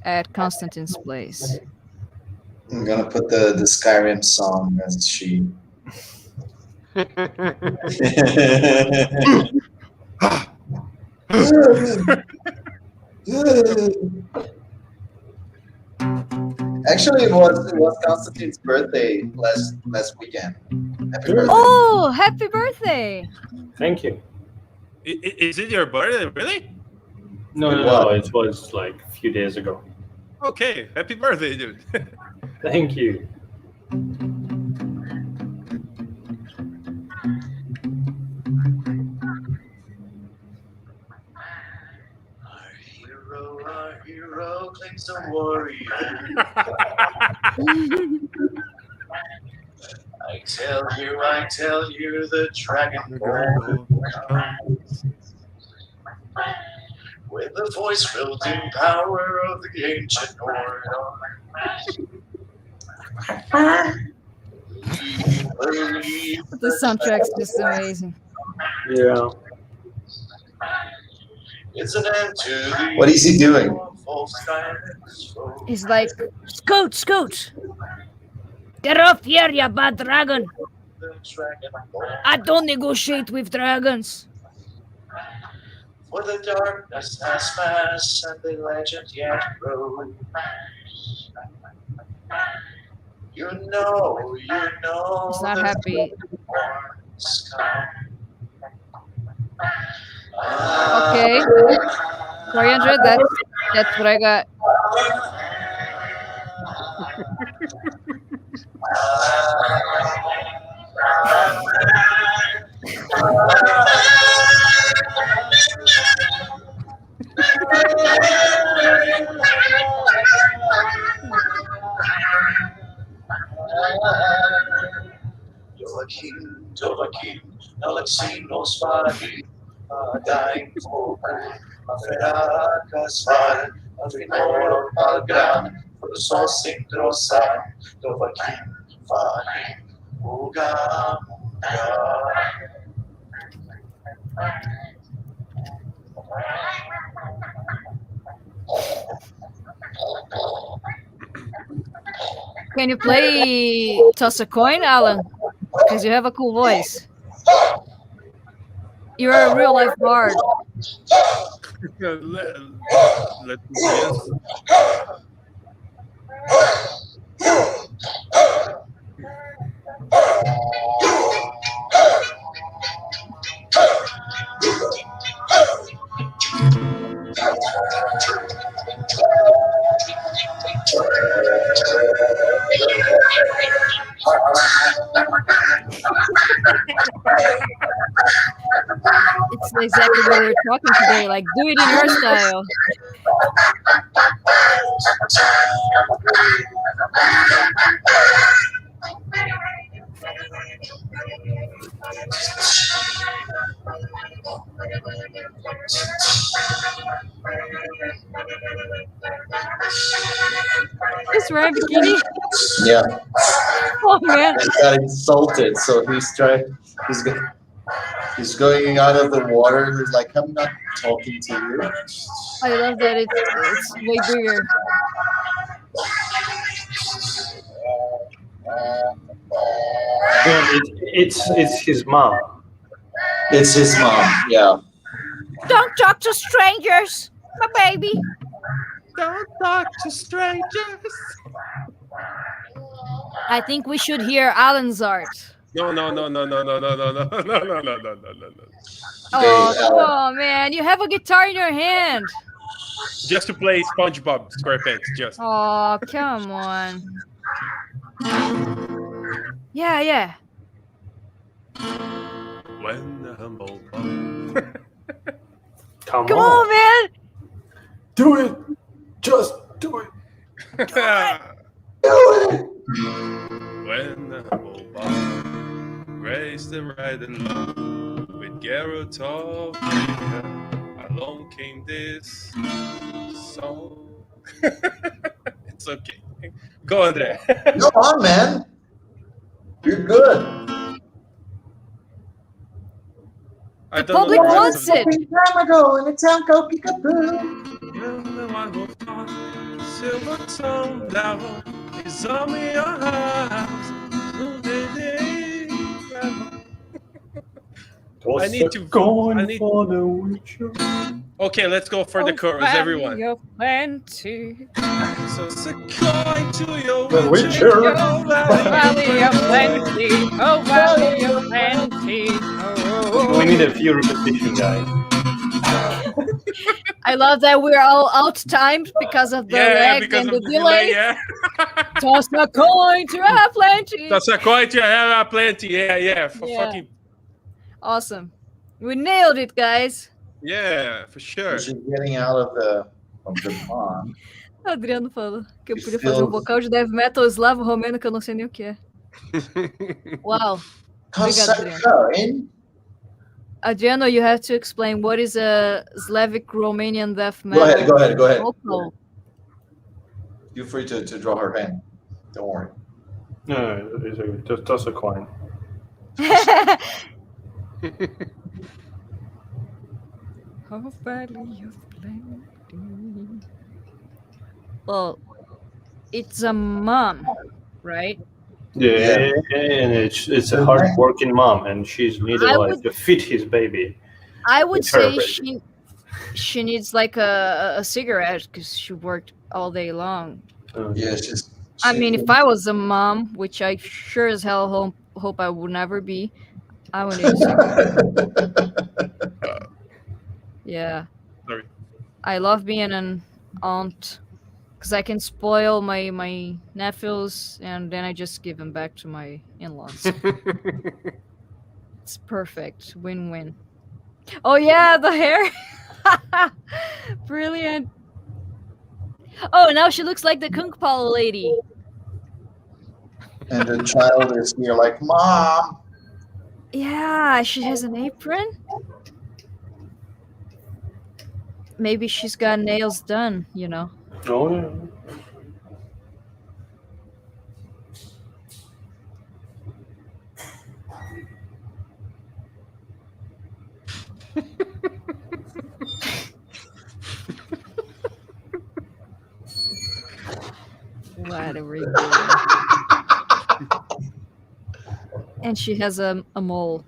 Speaker 3: at Konstantin's place.
Speaker 2: I'm gonna put the Skyrim song as she. Actually, it was Konstantin's birthday last weekend. Happy birthday!
Speaker 3: Oh, happy birthday!
Speaker 1: Thank you.
Speaker 4: Is it your birthday, really?
Speaker 1: No. It was like a few days ago.
Speaker 4: Okay, happy birthday, dude.
Speaker 1: Thank you.
Speaker 2: Our hero claims a warrior. I tell you, the dragon comes with the voice filled in power of the ancient Nord.
Speaker 3: The soundtrack's just amazing.
Speaker 1: Yeah.
Speaker 2: It's an end to the. What is he doing?
Speaker 3: He's like, Scoot! Get off here, you bad dragon! I don't negotiate with dragons.
Speaker 2: For the darkness has passed and the legend yet grows. You know.
Speaker 3: He's not happy. Okay. Sorry, Andrea. That's what I got.
Speaker 5: Joaquim, Alexei nos fari, daim fogo, a ferracas var, a finor palgram, so sintrosa, Joaquim, fari, uga,
Speaker 3: Can you play Toss a Coin, Alan? Because you have a cool voice. You're a real life bard.
Speaker 4: Let me guess.
Speaker 3: It's exactly what we were talking today. Like, do it in your style. Is Ryan Bikini?
Speaker 2: Yeah,
Speaker 3: Oh man,
Speaker 2: he got insulted, so he's going out of the water. He's like, I'm not talking to you.
Speaker 3: I love that it's way bigger.
Speaker 1: It's his mom.
Speaker 2: It's his mom. Yeah.
Speaker 3: Don't talk to strangers, my baby.
Speaker 4: Don't talk to strangers.
Speaker 3: I think we should hear Alan's art.
Speaker 4: No.
Speaker 3: Oh,
Speaker 2: Hey,
Speaker 3: come
Speaker 2: Alan.
Speaker 3: on, man. You have a guitar in your hand.
Speaker 4: Just to play SpongeBob SquarePants. Just.
Speaker 3: Oh, come on. Yeah.
Speaker 4: When the humble
Speaker 1: Come
Speaker 3: Come on, man.
Speaker 1: do it. Just do it.
Speaker 4: When the humble bomb graced the right and long with Garrett of Africa, along came this song. It's okay. Go on there.
Speaker 2: Come on, man. You're good.
Speaker 4: I
Speaker 3: The
Speaker 4: don't
Speaker 3: public
Speaker 4: know the rest
Speaker 3: wants
Speaker 4: of
Speaker 3: it.
Speaker 2: Time ago in the town called Peekaboo.
Speaker 4: the one who thought silver tongue down is on your house. I need to-
Speaker 1: Going
Speaker 4: I need-
Speaker 1: for the witcher.
Speaker 4: Okay, let's go for the chorus, everyone.
Speaker 3: Of plenty.
Speaker 4: So succumb to your
Speaker 1: The Witcher.
Speaker 3: Valley of plenty. Oh, valley of plenty.
Speaker 1: We need a few repetition, guys.
Speaker 3: I love that we're all out-timed because of the
Speaker 4: Yeah,
Speaker 3: lag
Speaker 4: because
Speaker 3: and
Speaker 4: of
Speaker 3: the delay.
Speaker 4: yeah.
Speaker 3: Toss a coin to have plenty.
Speaker 4: That's a coin to have plenty. Yeah. For
Speaker 3: Yeah.
Speaker 4: fucking
Speaker 3: Awesome. We nailed it, guys.
Speaker 4: yeah, for sure.
Speaker 2: She's getting out of the pond.
Speaker 3: Adriano falou que eu
Speaker 2: It
Speaker 3: podia fazer um
Speaker 2: feels-
Speaker 3: vocal de death metal eslavo romeno que eu não sei nem o que é. Uau.
Speaker 2: Konstantin.
Speaker 3: Adriano, you have to explain what is a Slavic Romanian death metal.
Speaker 2: Go ahead.
Speaker 3: vocal.
Speaker 2: Feel free to draw her hand. Don't worry.
Speaker 1: No, it's okay. Just toss a coin.
Speaker 3: Oh, valley of plenty. Well, it's a mom, right?
Speaker 1: Yeah, and it's a hard-working mom, and she's needed
Speaker 3: I
Speaker 1: like
Speaker 3: would-
Speaker 1: to feed his baby.
Speaker 3: I would
Speaker 1: It's her
Speaker 3: say
Speaker 1: baby.
Speaker 3: she needs like a cigarette because she worked all day long.
Speaker 2: Yeah,
Speaker 3: I mean, if I was a mom, which I sure as hell hope I would never be, I would need a cigarette. Yeah.
Speaker 4: Sorry.
Speaker 3: I love being an aunt because I can spoil my nephews and then I just give them back to my in-laws. It's perfect. Win-win. Oh yeah, the hair. Brilliant. Oh, now she looks like the Kung Pao lady.
Speaker 2: And the child is here like, Mom.
Speaker 3: Yeah, she has an apron. Maybe she's got nails done, you know.
Speaker 1: Oh, yeah.
Speaker 3: What a ridiculous. And she has a mole.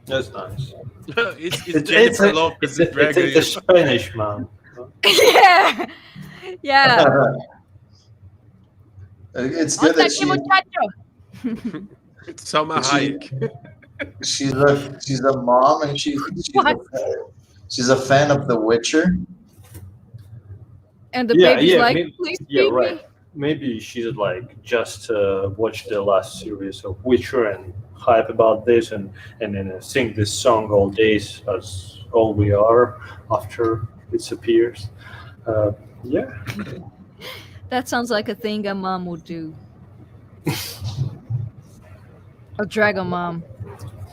Speaker 1: That's nice.
Speaker 4: it's Jennifer Lopez.
Speaker 1: It's a Spanish man.
Speaker 3: Yeah. Yeah.
Speaker 2: It's good that
Speaker 4: It's Salma Hayek.
Speaker 2: she's a mom and she's a fan of The Witcher.
Speaker 3: And the baby's like,
Speaker 1: maybe,
Speaker 3: please
Speaker 1: yeah,
Speaker 3: feed
Speaker 1: right.
Speaker 3: me.
Speaker 1: Maybe she's like just watched the last series of Witcher and hype about this and then sing this song all days as all we are after it appears. Yeah.
Speaker 3: That sounds like a thing a mom would do. A dragon mom.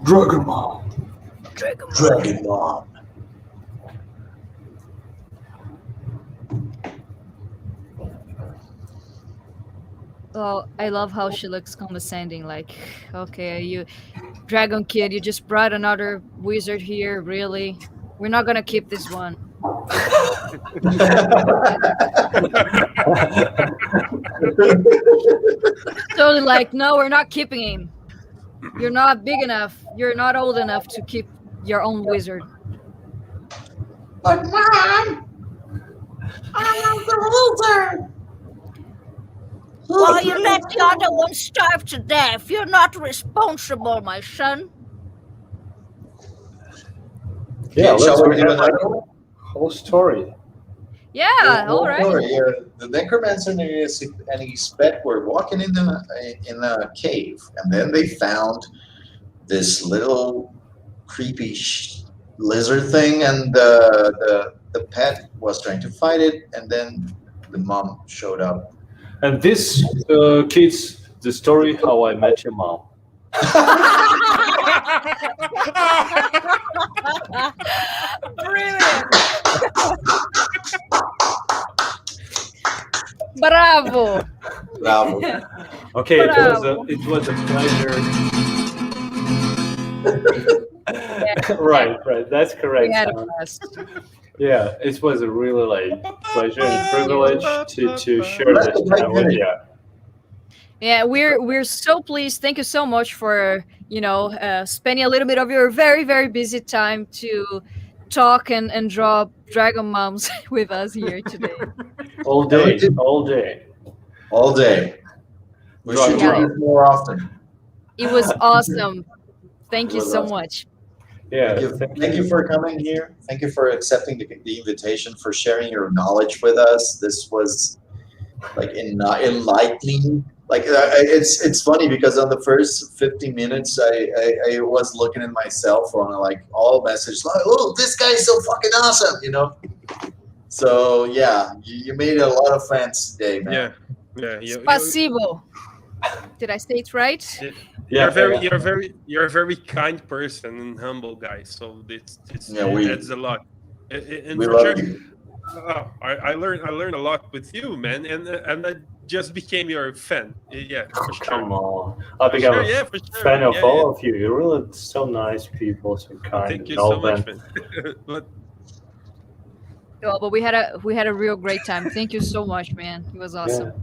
Speaker 1: Dragon Mom.
Speaker 2: Dragon Mom.
Speaker 3: Well, I love how she looks condescending. Like, okay, you, dragon kid, you just brought another wizard here. Really? We're not gonna keep this one. Totally like, no, we're not keeping him. You're not big enough. You're not old enough to keep your own wizard.
Speaker 2: But Mom, I'm the wizard.
Speaker 6: Well, you let the other one starve to death. You're not responsible, my son.
Speaker 1: Yeah,
Speaker 2: Shall
Speaker 1: let's
Speaker 2: we
Speaker 1: read
Speaker 2: do
Speaker 1: the
Speaker 2: another one?
Speaker 1: whole story.
Speaker 3: Yeah, all right.
Speaker 2: The necromancer and his pet were walking in a cave, and then they found this little creepy lizard thing, and the pet was trying to fight it, and then the mom showed up.
Speaker 1: And this, kids, the story how I met your mom.
Speaker 3: Brilliant. Bravo.
Speaker 2: Bravo.
Speaker 1: Okay,
Speaker 3: Bravo.
Speaker 1: it was a pleasure. Right, that's correct.
Speaker 3: We had a blast.
Speaker 1: Yeah, it was a really pleasure and privilege to share this time with you.
Speaker 3: Yeah, we're so pleased. Thank you so much for spending a little bit of your very, very busy time to talk and draw dragon moms with us here today.
Speaker 1: All day.
Speaker 2: We should do this more often.
Speaker 3: It was awesome. Thank you so much.
Speaker 1: Yeah.
Speaker 2: Thank you for coming here. Thank you for accepting the invitation, for sharing your knowledge with us. This was enlightening. It's funny because on the first 50 minutes, I was looking at my cell phone and all messages like, "Oh, this guy's so fucking awesome," So yeah, you made a lot of friends today, man.
Speaker 4: Yeah.
Speaker 3: Spasibo. Did I say it right?
Speaker 4: You're a very kind person and humble guy. So that's a lot. And
Speaker 2: We
Speaker 4: for
Speaker 2: love
Speaker 4: sure,
Speaker 2: you.
Speaker 4: I learned a lot with you, man, and I just became your fan. Yeah, for sure.
Speaker 1: Come on, I became a fan of all of you. You're really so nice people, so kind.
Speaker 4: Thank you so much, man.
Speaker 3: But we had a real great time. Thank you so much, man. It was awesome.
Speaker 1: Yeah.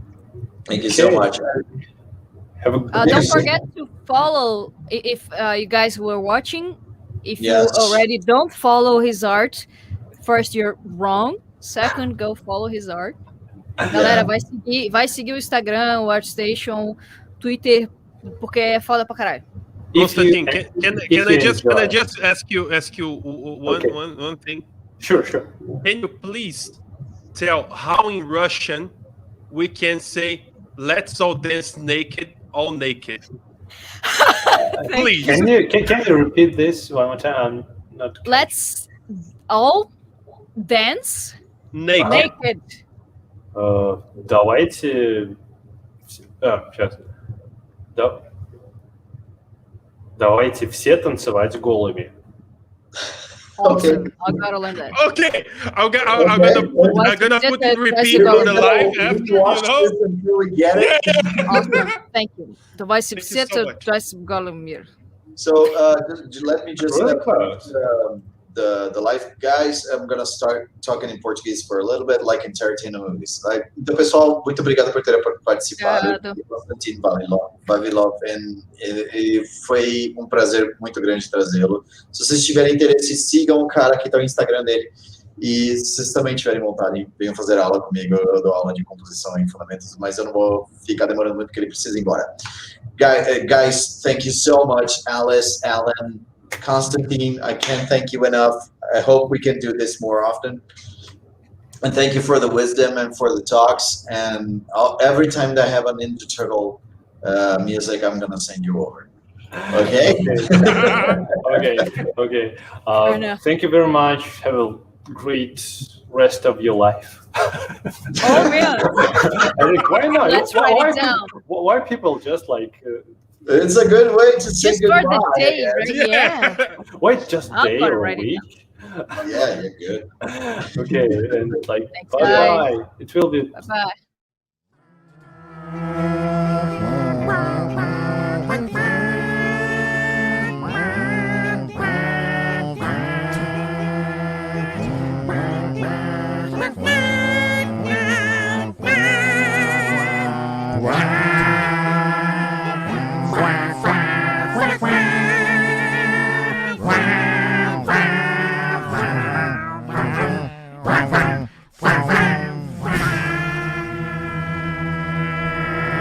Speaker 2: Thank you so much.
Speaker 1: Have a
Speaker 3: Don't forget to follow if you guys were watching. If you already don't follow his art, first you're wrong. Second, go follow his art. Galera, vai seguir o Instagram, o ArtStation, Twitter, porque é foda pra caralho.
Speaker 4: Konstantin, can I just ask you one thing?
Speaker 1: Sure.
Speaker 4: Can you please tell how in Russian we can say "Let's all dance naked, all naked"? Please.
Speaker 1: Can you repeat this one more time? I'm not.
Speaker 3: Let's all dance
Speaker 4: Naked.
Speaker 3: naked.
Speaker 1: Давайте. Сейчас. Давайте все танцевать голыми.
Speaker 3: Awesome. I gotta learn that.
Speaker 4: Okay, I'm gonna put in repeat on the live after, you
Speaker 2: Watch
Speaker 4: know.
Speaker 2: this until we get it.
Speaker 3: Awesome. Thank you. Давайте
Speaker 4: Thank you
Speaker 3: все
Speaker 4: so much.
Speaker 3: танцевать мир.
Speaker 2: So let me just
Speaker 1: Really close.
Speaker 2: the live guys. I'm gonna start talking in Portuguese for a little bit, like in Tarantino movies. Então, pessoal, muito obrigado por terem participado.
Speaker 3: Obrigado.
Speaker 2: Konstantin Vavilov, e foi um prazer muito grande trazê-lo. Se vocês tiverem interesse, sigam o cara que tá no Instagram dele. E se vocês também tiverem vontade, venham fazer aula comigo. Eu dou aula de composição em fundamentos, mas eu não vou ficar demorando muito porque ele precisa ir embora. Guys, thank you so much, Alice, Allan, Konstantin. I can't thank you enough. I hope we can do this more often. And thank you for the wisdom and for the talks. And every time that I have an Ninja Turtle music, I'm gonna send you over. Okay?
Speaker 1: Okay.
Speaker 3: enough.
Speaker 1: Thank you very much. Have a great rest of your life.
Speaker 3: Oh yeah.
Speaker 1: I think, why not?
Speaker 3: Let's
Speaker 1: why,
Speaker 3: write it down.
Speaker 1: Why people just like?
Speaker 2: It's a good way to say
Speaker 3: Just for
Speaker 2: goodbye.
Speaker 3: the day,
Speaker 2: I
Speaker 3: right?
Speaker 2: guess.
Speaker 3: Yeah.
Speaker 1: Wait, just
Speaker 3: I'm
Speaker 1: day
Speaker 3: gonna
Speaker 1: or a
Speaker 3: write it
Speaker 1: week?
Speaker 2: Yeah, you're good.
Speaker 1: Okay, and like
Speaker 3: Thanks,
Speaker 1: bye bye. It will be
Speaker 3: Bye bye.